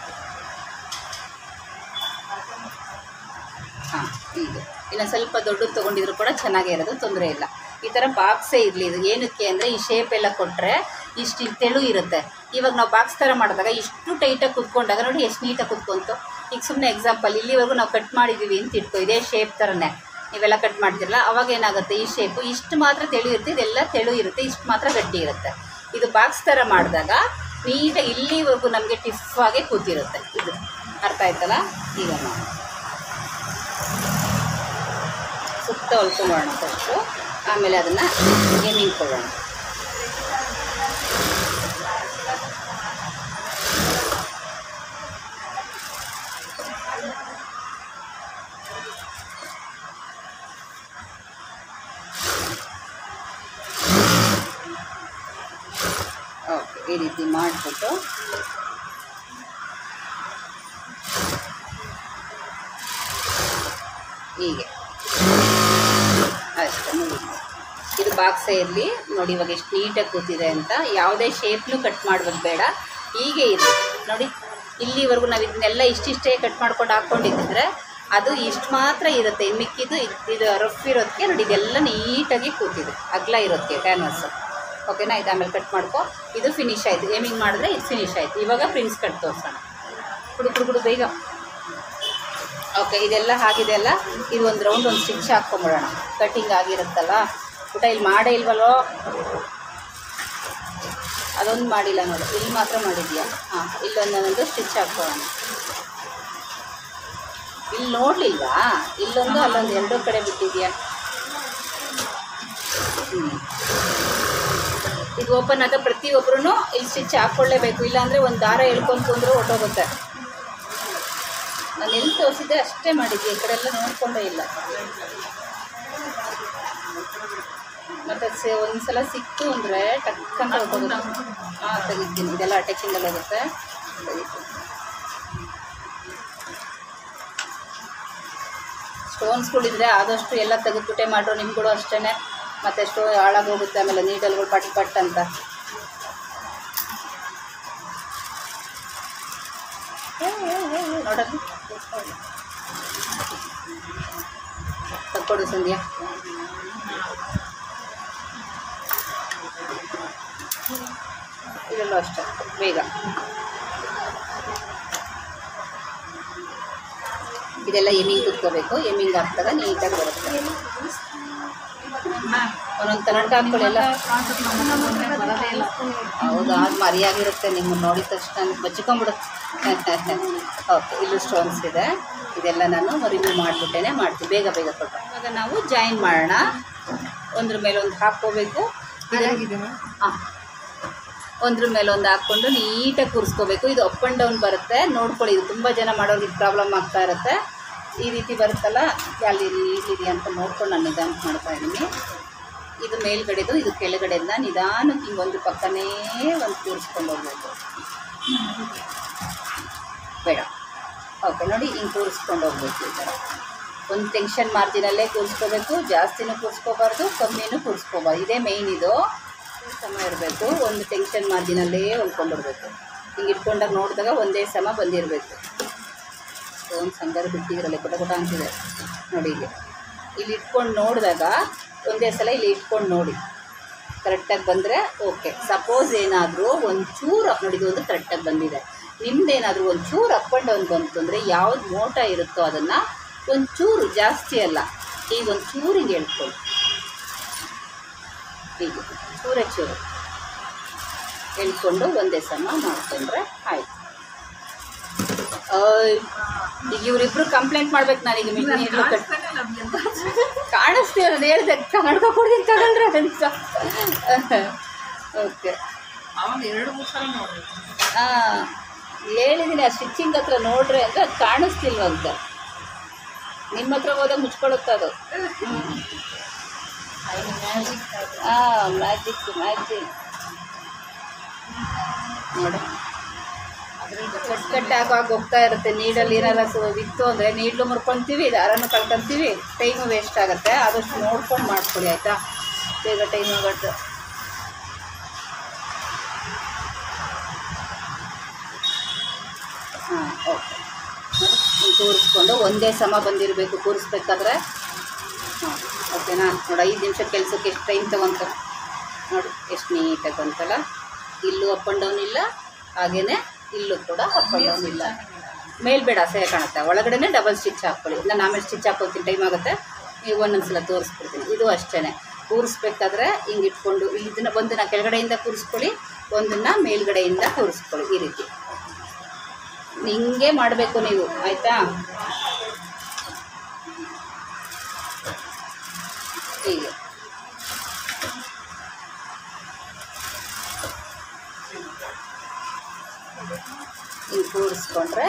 ಹಾಂ ಹೀಗೆ ಇನ್ನು ಸ್ವಲ್ಪ ದೊಡ್ಡದು ತೊಗೊಂಡಿದ್ರು ಕೂಡ ಚೆನ್ನಾಗೇ ಇರೋದು, ತೊಂದರೆ ಇಲ್ಲ. ಈ ಥರ ಬಾಕ್ಸೇ ಇರಲಿ. ಇದು ಏನಕ್ಕೆ ಅಂದರೆ ಈ ಶೇಪ್ ಎಲ್ಲ ಕೊಟ್ಟರೆ ಇಷ್ಟು ತೆಳು ಇರುತ್ತೆ. ಇವಾಗ ನಾವು ಬಾಕ್ಸ್ ಥರ ಮಾಡಿದಾಗ ಇಷ್ಟು ಟೈಟಾಗಿ ಕುತ್ಕೊಂಡಾಗ ನೋಡಿ ಎಷ್ಟು ನೀಟಾಗಿ ಕುತ್ಕೊಂತು. ಈಗ ಸುಮ್ಮನೆ ಎಕ್ಸಾಂಪಲ್, ಇಲ್ಲಿವರೆಗೂ ನಾವು ಕಟ್ ಮಾಡಿದ್ದೀವಿ ಅಂತ ಇಟ್ಕೋ, ಇದೇ ಶೇಪ್ ಥರನೇ ನೀವೆಲ್ಲ ಕಟ್ ಮಾಡ್ತಿರಲ್ಲ, ಅವಾಗ ಏನಾಗುತ್ತೆ, ಈ ಶೇಪು ಇಷ್ಟು ಮಾತ್ರ ತೆಳು ಇರುತ್ತೆ, ಇದೆಲ್ಲ ತೆಳು ಇರುತ್ತೆ, ಇಷ್ಟು ಮಾತ್ರ ಗಟ್ಟಿ ಇರುತ್ತೆ. ಇದು ಬಾಕ್ಸ್ ಥರ ಮಾಡಿದಾಗ ನೀಟಾಗಿ ಇಲ್ಲಿವರೆಗೂ ನಮಗೆ ಟಿಫಾಗೆ ಕೂತಿರುತ್ತೆ. ಇದು ಅರ್ಥ ಆಯ್ತಲ್ಲ? ಈಗ ನಾವು ಸುತ್ತ ಹೊಲ್ಕೊಂಬೋಣ ಫಸ್ಟು, ಆಮೇಲೆ ಅದನ್ನು ಎಮ್ಮಿಂಗ್ ಕೊಡೋಣ. ಓಕೆ, ಈ ರೀತಿ ಮಾಡಿಬಿಟ್ಟು ಹೀಗೆ ಅಷ್ಟೇ ನೋಡಿ. ಇದು ಬಾಕ್ಸೇ ಇರಲಿ ನೋಡಿ. ಇವಾಗ ಎಷ್ಟು ನೀಟಾಗಿ ಕೂತಿದೆ ಅಂತ. ಯಾವುದೇ ಶೇಪ್ನು ಕಟ್ ಮಾಡೋದು ಬೇಡ, ಹೀಗೆ ಇದೆ ನೋಡಿ. ಇಲ್ಲಿವರೆಗೂ ನಾವು ಇದನ್ನೆಲ್ಲ ಇಷ್ಟಿಷ್ಟೇ ಕಟ್ ಮಾಡ್ಕೊಂಡು ಹಾಕ್ಕೊಂಡಿದ್ದರೆ ಅದು ಇಷ್ಟು ಮಾತ್ರ ಇರುತ್ತೆ. ಮಿಕ್ಕಿದ್ದು ಇದು ರಫ್ ಇರೋದಕ್ಕೆ ನೋಡಿ, ಇದೆಲ್ಲ ನೀಟಾಗಿ ಕೂತಿದೆ, ಅಗಲ ಇರೋದಕ್ಕೆ ಕ್ಯಾನ್ವಾಸು. ಓಕೆನಾ? ಇದು ಆಮೇಲೆ ಕಟ್ ಮಾಡ್ಕೊ. ಇದು ಫಿನಿಶ್ ಆಯಿತು, ಏಮಿಂಗ್ ಮಾಡಿದ್ರೆ ಇದು ಫಿನಿಶ್ ಆಯಿತು. ಇವಾಗ ಪ್ರಿನ್ಸ್ ಕಟ್ ತೋರಿಸೋಣ. ಕುಡು ಬೇಗ. ಓಕೆ, ಇದೆಲ್ಲ ಆಗಿದೆ ಅಲ್ಲ, ಇದು ಒಂದು ರೌಂಡ್ ಒಂದು ಸ್ಟಿಚ್ ಹಾಕ್ಕೊಂಬಿಡೋಣ. ಕಟ್ಟಿಂಗ್ ಆಗಿರುತ್ತಲ್ಲ ಊಟ, ಇಲ್ಲಿ ಮಾಡೇ ಇಲ್ವಲ್ಲೋ, ಅದೊಂದು ಮಾಡಿಲ್ಲ ನೋಡಿ, ಇಲ್ಲಿ ಮಾತ್ರ ಮಾಡಿದ್ಯಾ? ಹಾಂ, ಇಲ್ಲೊಂದೊಂದು ಸ್ಟಿಚ್ ಹಾಕ್ಕೊಳ್ಳೋಣ. ಇಲ್ಲಿ ನೋಡಲಿಲ್ವಾ? ಇಲ್ಲೊಂದು ಅಲ್ಲೊಂದು ಎರಡೂ ಕಡೆ ಬಿಟ್ಟಿದ್ಯಾ? ಇದು ಓಪನ್ ಆದ ಪ್ರತಿಯೊಬ್ಬರೂ ಇಲ್ಲಿ ಸ್ಟಿಚ್ ಹಾಕ್ಕೊಳ್ಳೇಬೇಕು, ಇಲ್ಲಾಂದರೆ ಒಂದು ದಾರ ಎಳ್ಕೊಂಡು ಕುಂದ್ರೂ ಹೊಟ್ಟೋಗುತ್ತೆ. ನಾನು ಎಲ್ಲಿ ತೋರಿಸಿದ್ದೆ ಅಷ್ಟೇ ಮಾಡಿದ್ದೆ, ಈ ಕಡೆ ಎಲ್ಲ ನೋಡಿಕೊಂಡೇ ಇಲ್ಲ. ಮತ್ತು ಒಂದು ಸಲ ಸಿಕ್ತು ಅಂದರೆ ಟಕ್ಕಂತ ಹೋಗೋದು. ಹಾಂ, ತೆಗಿತೀನಿ. ಇದೆಲ್ಲ ಅಟ್ಯಾಚಿಂಗಲ್ಲಿ ಹೋಗುತ್ತೆ, ತೆಗಿತೀನಿ. ಸ್ಟೋನ್ಸ್ಗಳಿದ್ರೆ ಆದಷ್ಟು ಎಲ್ಲ ತೆಗೆದುಬಿಟ್ಟೆ ಮಾಡ್ರು, ನಿಮ್ಗಳು ಅಷ್ಟೇ. ಮತ್ತು ಎಷ್ಟೋ ಹಾಳಾಗೋಗುತ್ತೆ ಆಮೇಲೆ ನೀಡಲ್ಗಳು ಪಟ್ ಅಂತ. ನೋಡೋದು ತಕ್ಕೊಡು ಸಂಧ್ಯಾ. ಇದೆಲ್ಲ ಅಷ್ಟೇ ಬೇಗ. ಇದೆಲ್ಲ ಎಮ್ಮಿಂಗ್ ಕುತ್ಕೋಬೇಕು, ಎಮ್ಮಿಂಗ್ ಹಾಕ್ದಾಗ ನೀಟಾಗಿ ಬರುತ್ತೆ. ಒಂದೊಂದು ಕರೆಂಟ್ ಹಾಕ್ಕೊಳ್ಳೆಲ್ಲ. ಹೌದಾ? ಅದು ಮರಿಯಾಗಿರುತ್ತೆ, ನಿಮ್ಮನ್ನು ನೋಡಿದ ತಕ್ಷಣ ಬಚ್ಕೊಂಡ್ಬಿಡುತ್ತೆ. ಓಕೆ, ಇಲ್ಲೂ ಸ್ಟೋನ್ಸ್ ಇದೆ. ಇದೆಲ್ಲ ನಾನು ರಿಮೂವ್ ಮಾಡಿಬಿಟ್ಟೇ ಮಾಡ್ತೀವಿ, ಬೇಗ ಕೊಟ್ಟು. ಇವಾಗ ನಾವು ಜಾಯಿನ್ ಮಾಡೋಣ. ಒಂದ್ರ ಮೇಲೆ ಒಂದು ಹಾಕ್ಕೋಬೇಕು. ಹಾಂ, ಒಂದ್ರ ಮೇಲೆ ಒಂದು ಹಾಕ್ಕೊಂಡು ನೀಟಾಗಿ ಕೂರಿಸ್ಕೋಬೇಕು. ಇದು ಅಪ್ ಆ್ಯಂಡ್ ಡೌನ್ ಬರುತ್ತೆ, ನೋಡ್ಕೊಳ್ಳಿ. ಇದು ತುಂಬ ಜನ ಮಾಡೋರಿಗೆ ಇದು ಪ್ರಾಬ್ಲಮ್ ಆಗ್ತಾ ಇರುತ್ತೆ. ಈ ರೀತಿ ಬರುತ್ತಲ್ಲ, ಅಲ್ಲಿ ಇಲ್ಲಿದೆ ಅಂತ ನೋಡ್ಕೊಂಡು ನಾನು ನಿಧಾನಕ್ಕೆ ಮಾಡ್ತಾಯಿದ್ದೀನಿ. ಇದು ಮೇಲ್ಗಡೆದು, ಇದು ಕೆಳಗಡೆಯಿಂದ ನಿಧಾನಕ್ಕೆ ಹಿಂಗೆ ಒಂದು ಪಕ್ಕನೇ ಒಂದು ಕೂರಿಸ್ಕೊಂಡು ಹೋಗ್ಬೇಕು. ಬೇಡ. ಓಕೆ, ನೋಡಿ ಹಿಂಗೆ ಕೂರಿಸ್ಕೊಂಡು ಹೋಗ್ಬೇಕು. ಈ ಥರ ಒಂದು ಟೆನ್ಷನ್ ಮಾರ್ಜಿನಲ್ಲೇ ಕೂರಿಸ್ಕೋಬೇಕು, ಜಾಸ್ತಿನೂ ಕೂರಿಸ್ಕೋಬಾರ್ದು, ಕಮ್ಮಿನೂ ಕೂರಿಸ್ಕೋಬಾರ್ದು. ಇದೇ ಮೇಯ್ನ್. ಇದು ಸಮ ಇರಬೇಕು, ಒಂದು ಟೆನ್ಷನ್ ಮಾರ್ಜಿನಲ್ಲೇ ಹೊಲ್ಕೊಂಡ್ಬಿಡ್ಬೇಕು. ಹಿಂಗೆ ಇಟ್ಕೊಂಡಾಗ ನೋಡಿದಾಗ ಒಂದೇ ಸಮ ಬಂದಿರಬೇಕು. ಒಂದು ಸಂಗಾರ ಬಿಟ್ಟಿದ್ರಲ್ಲ ಕೊಟ ಅಂತಿದೆ ನೋಡಿ. ಇಲ್ಲಿ ಇಟ್ಕೊಂಡು ನೋಡಿದಾಗ ಒಂದೇ ಸಲ ಇಲ್ಲಿ ಇಟ್ಕೊಂಡು ನೋಡಿ, ಕರೆಕ್ಟಾಗಿ ಬಂದರೆ ಓಕೆ. ಸಪೋಸ್ ಏನಾದರೂ ಒಂಚೂರು ನೋಡಿ ಇದು ಒಂದು ಕರೆಕ್ಟಾಗಿ ಬಂದಿದೆ, ನಿಮ್ದೇನಾದರೂ ಒಂಚೂರು ಅಪ್ ಆ್ಯಂಡ್ ಡೌನ್ ಬಂತು ಅಂದರೆ ಯಾವ್ದು ಮೋಟ ಇರುತ್ತೋ ಅದನ್ನು ಒಂಚೂರು, ಜಾಸ್ತಿ ಅಲ್ಲ, ಈಗ ಒಂಚೂರು ಹಿಂಗೆ ಹೇಳ್ಕೊಳ್ಳಿ, ಹೀಗೆ ಚೂರೇ ಚೂರು ಹೇಳ್ಕೊಂಡು ಒಂದೇ ಸಮ ಮಾಡಿಕೊಂಡ್ರೆ ಆಯಿತು. ಈಗ ಇವರಿಬ್ರು ಕಂಪ್ಲೇಂಟ್ ಮಾಡ್ಬೇಕು, ನಾನೀಗ ಮಿಷಿನ್ ಕಾಣಿಸ್ತೀವಿ, ನಾನು ಹೇಳಿದೆ ಕನ್ನಡ ಕೊಡ್ತೀನಿ ತಗೊಳ್ರೆ ಅಂತ. ಓಕೆ, ಅವನು 2-3 ಸಲ ನೋಡ್ಬೇಕು. ಹಾಂ ಹೇಳಿದ್ದೀನಿ, ಆ ಸ್ಟಿಚಿಂಗ್ ಹತ್ರ ನೋಡ್ರಿ ಅಂದರೆ ಅದು ಕಾಣಿಸ್ತಿಲ್ವಂತ. ನಿಮ್ಮ ಹತ್ರ ಹೋದಾಗ ಮುಚ್ಕೊಳ್ಳುತ್ತೆ ಅದು. ಹಾಂ ಮ್ಯಾಜಿಕ್ ನೋಡಿ, ಕಟ್ ಆಗಿ ಹೋಗ್ತಾ ಇರುತ್ತೆ. ನೀಡಲ್ಲಿ ಏನಾರ ಇತ್ತು ಅಂದರೆ ನೀಡ್ಲು ಮುರ್ಕೊತೀವಿ, ದಾರನೂ ಕಳ್ಕೊತೀವಿ, ಟೈಮು ವೇಸ್ಟ್ ಆಗುತ್ತೆ. ಆದಷ್ಟು ನೋಡ್ಕೊಂಡು ಮಾಡ್ಕೊಳ್ಳಿ ಆಯಿತಾ, ಬೇಗ ಟೈಮ್ ಆಗುತ್ತೆ. ಹಾಂ ಓಕೆ, ಕೂರಿಸ್ಕೊಂಡು ಒಂದೇ ಸಮ ಬಂದಿರಬೇಕು ಕೂರಿಸ್ಬೇಕಾದ್ರೆ. ಹಾಂ ಓಕೆನಾ, ನೋಡಿ 5 ನಿಮಿಷ ಕೆಲಸಕ್ಕೆ ಎಷ್ಟು ಟೈಮ್ ತೊಗೊಂತ ನೋಡಿ, ಎಷ್ಟು ನೀಟಾಗಿ ಬಂತಲ್ಲ. ಇಲ್ಲೂ ಅಪ್ ಆ್ಯಂಡ್ ಡೌನ್ ಇಲ್ಲ, ಹಾಗೆಯೇ ಇಲ್ಲೂ ಕೂಡ ಅಪ್ ಆ್ಯಂಡ್ ಡೌನ್ ಇಲ್ಲ. ಮೇಲ್ಬೇಡ ಅಸಹ್ಯ ಕಾಣುತ್ತೆ, ಒಳಗಡೆ ಡಬಲ್ ಸ್ಟಿಚ್ ಹಾಕ್ಕೊಳ್ಳಿ. ನಾನು ಆಮೇಲೆ ಸ್ಟಿಚ್ ಹಾಕ್ಕೊಳ್ತೀನಿ, ಟೈಮ್ ಆಗುತ್ತೆ. ಈಗ ಒಂದೊಂದು ಸಲ ತೋರಿಸ್ಬಿಡ್ತೀನಿ. ಇದು ಅಷ್ಟೇ, ಕೂರಿಸ್ಬೇಕಾದ್ರೆ ಹಿಂಗೆ ಇಟ್ಕೊಂಡು ಇದನ್ನು ಒಂದನ್ನು ಕೆಳಗಡೆಯಿಂದ ಕೂರಿಸ್ಕೊಳ್ಳಿ, ಒಂದನ್ನು ಮೇಲ್ಗಡೆಯಿಂದ ಕೂರಿಸ್ಕೊಳ್ಳಿ. ಈ ರೀತಿ ಹಿಂಗೆ ಮಾಡಬೇಕು ನೀವು ಆಯಿತಾ. ಹೀಗೆ ಹಿಂಗೆ ಕೂರಿಸ್ಕೊಂಡ್ರೆ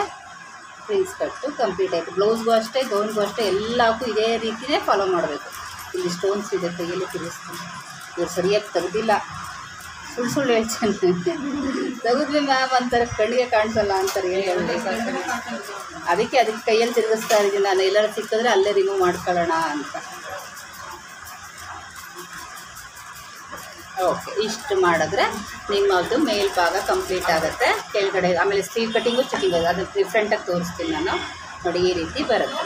ಫ್ರೀಸ್ ಕಟ್ಟು ಕಂಪ್ಲೀಟ್ ಆಯಿತು. ಬ್ಲೌಸ್ಗೂ ಅಷ್ಟೇ, ಗೌನ್ಗೂ ಅಷ್ಟೇ, ಎಲ್ಲಕ್ಕೂ ಇದೇ ರೀತಿಯೇ ಫಾಲೋ ಮಾಡಬೇಕು. ಇಲ್ಲಿ ಸ್ಟೋನ್ಸ್ ಇದೆ, ಕೈಯಲ್ಲಿ ತಿರುಗಿಸ್ತೀನಿ. ಇವ್ರು ಸರಿಯಾಗಿ ತೆಗ್ದಿಲ್ಲ, ಸುಳ್ಳು ಹೇಳ್ತೀನಿ. ತೆಗೆದ್ವಿ ಮ್ಯಾಮ್ ಅಂತಾರೆ, ಕಣ್ಣಿಗೆ ಕಾಣಿಸಲ್ಲ ಅಂತಾರೆ. ಅದಕ್ಕೆ ಕೈಯಲ್ಲಿ ತಿರುಗಿಸ್ತಾ ಇದ್ದೀನಿ ನಾನು. ಎಲ್ಲರೂ ಸಿಕ್ಕಿದ್ರೆ ಅಲ್ಲೇ ರಿಮೂವ್ ಮಾಡ್ಕೊಳ್ಳೋಣ ಅಂತ. ಓಕೆ, ಇಷ್ಟು ಮಾಡಿದ್ರೆ ನಿಮ್ಮದು ಮೇಲ್ಭಾಗ ಕಂಪ್ಲೀಟ್ ಆಗುತ್ತೆ. ಕೆಳಗಡೆ ಆಮೇಲೆ ಸ್ಲೀವ್ ಕಟ್ಟಿಂಗು ಚೆಕಿಂಗ್ ಅದು ಡಿಫ್ರೆಂಟಾಗಿ ತೋರಿಸ್ತೀನಿ ನಾನು. ನೋಡಿ ಈ ರೀತಿ ಬರುತ್ತೆ.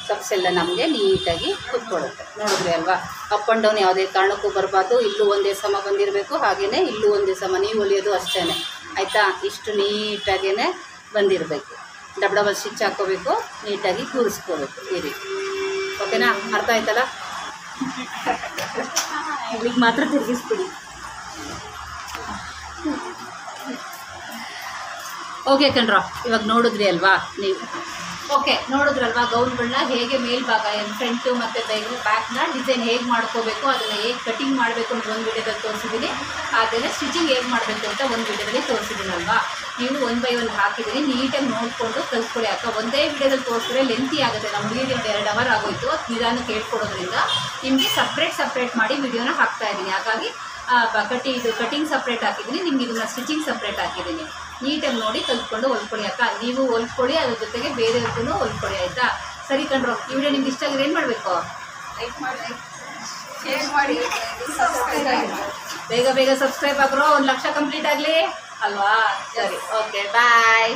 ಕಪ್ಸ್ ಎಲ್ಲ ನಮಗೆ ನೀಟಾಗಿ ಕುತ್ಕೊಳ್ಳುತ್ತೆ. ನೋಡಿದ್ರಿ ಅಲ್ವಾ, ಅಪ್ ಆ್ಯಂಡ್ ಡೌನ್ ಯಾವುದೇ ಕಾರಣಕ್ಕೂ ಬರಬಾರ್ದು. ಇಲ್ಲೂ ಒಂದೇ ಸಮ ಬಂದಿರಬೇಕು, ಹಾಗೆಯೇ ಇಲ್ಲೂ ಒಂದೇ ಸಮ. ನೀವು ಹೊಲಿಯೋದು ಅಷ್ಟೇ ಆಯಿತಾ. ಇಷ್ಟು ನೀಟಾಗೇ ಬಂದಿರಬೇಕು. ಡಬಲ್ ಸ್ಟಿಚ್ ಹಾಕ್ಕೋಬೇಕು, ನೀಟಾಗಿ ಕೂರಿಸ್ಕೋಬೇಕು ಈ ರೀತಿ. ಓಕೆನಾ, ಅರ್ಥ ಆಯ್ತಲ್ಲ. ಇಲ್ಲಿಗೆ ಮಾತ್ರ ತಿರುಗಿಸ್ಬಿಡಿ. ಓಕೆ ಕಣ್ರ, ಇವಾಗ ನೋಡಿದ್ರಿ ಅಲ್ವಾ ನೀವು. ಓಕೆ, ನೋಡಿದ್ರಲ್ವಾ ಗೌನ್ಗಳನ್ನ ಹೇಗೆ ಮೇಲ್ಭಾಗ ಫ್ರಂಟು ಮತ್ತು ಬ್ಯಾಕ್ನ ಡಿಸೈನ್ ಹೇಗೆ ಮಾಡ್ಕೋಬೇಕು, ಅದನ್ನು ಹೇಗೆ ಕಟಿಂಗ್ ಮಾಡಬೇಕು ಅಂತ ಒಂದು ವಿಡಿಯೋದಲ್ಲಿ ತೋರಿಸಿದ್ದೀನಿ. ಹಾಗೆಯೇ ಸ್ಟಿಚಿಂಗ್ ಹೇಗೆ ಮಾಡಬೇಕು ಅಂತ ಒಂದು ವಿಡಿಯೋದಲ್ಲಿ ತೋರಿಸಿದ್ದೀನಲ್ವಾ. ನೀವು 1 by 1 ಹಾಕಿದ್ದೀನಿ, ನೀಟಾಗಿ ನೋಡಿಕೊಂಡು ಕಲ್ತ್ಕೊಳ್ಳಿ. ಒಂದೇ ವಿಡಿಯೋದಲ್ಲಿ ತೋರಿಸಿದ್ರೆ ಲೆಂತಿ ಆಗುತ್ತೆ. ನಮ್ಮ ವಿಡಿಯೋ 2 ಅವರ್ ಆಗೋಯ್ತು. ನಿಧಾನಕ್ಕೆ ಹೇಳ್ಕೊಡೋದ್ರಿಂದ ನಿಮಗೆ ಸಪ್ರೇಟ್ ಮಾಡಿ ವಿಡಿಯೋನ ಹಾಕ್ತಾ ಇದ್ದೀನಿ. ಹಾಗಾಗಿ ಕಟಿಂಗ್ ಸಪ್ರೇಟ್ ಹಾಕಿದ್ದೀನಿ, ನಿಮ್ಗೆ ಇದನ್ನು ಸ್ಟಿಚಿಂಗ್ ಸಪ್ರೇಟ್ ಹಾಕಿದ್ದೀನಿ. ನೀಟಾಗಿ ನೋಡಿ ಕಲ್ತ್ಕೊಂಡು ಹೊಲ್ಕೊಳ್ಳಿ ಅಕ್ಕ. ನೀವು ಹೊಲ್ಕೊಳ್ಳಿ, ಅದ್ರ ಜೊತೆಗೆ ಬೇರೆಯವ್ರಿಗೂ ಹೊಲ್ಕೊಳ್ಳಿ ಆಯಿತಾ. ಸರಿ ಕಣ್ರು, ಈ ವಿಡಿಯೋ ನಿಮ್ಗೆ ಇಷ್ಟ ಆಗಿದ್ರೆ ಏನು ಮಾಡಬೇಕು? ಲೈಕ್ ಮಾಡಿ, ಶೇರ್ ಮಾಡಿ, ಬೇಗ ಸಬ್ಸ್ಕ್ರೈಬ್ ಆಗ್ರೋ. 1 ಲಕ್ಷ ಕಂಪ್ಲೀಟ್ ಆಗಲಿ ಅಲ್ವಾ. ಸರಿ, ಓಕೆ, ಬಾಯ್.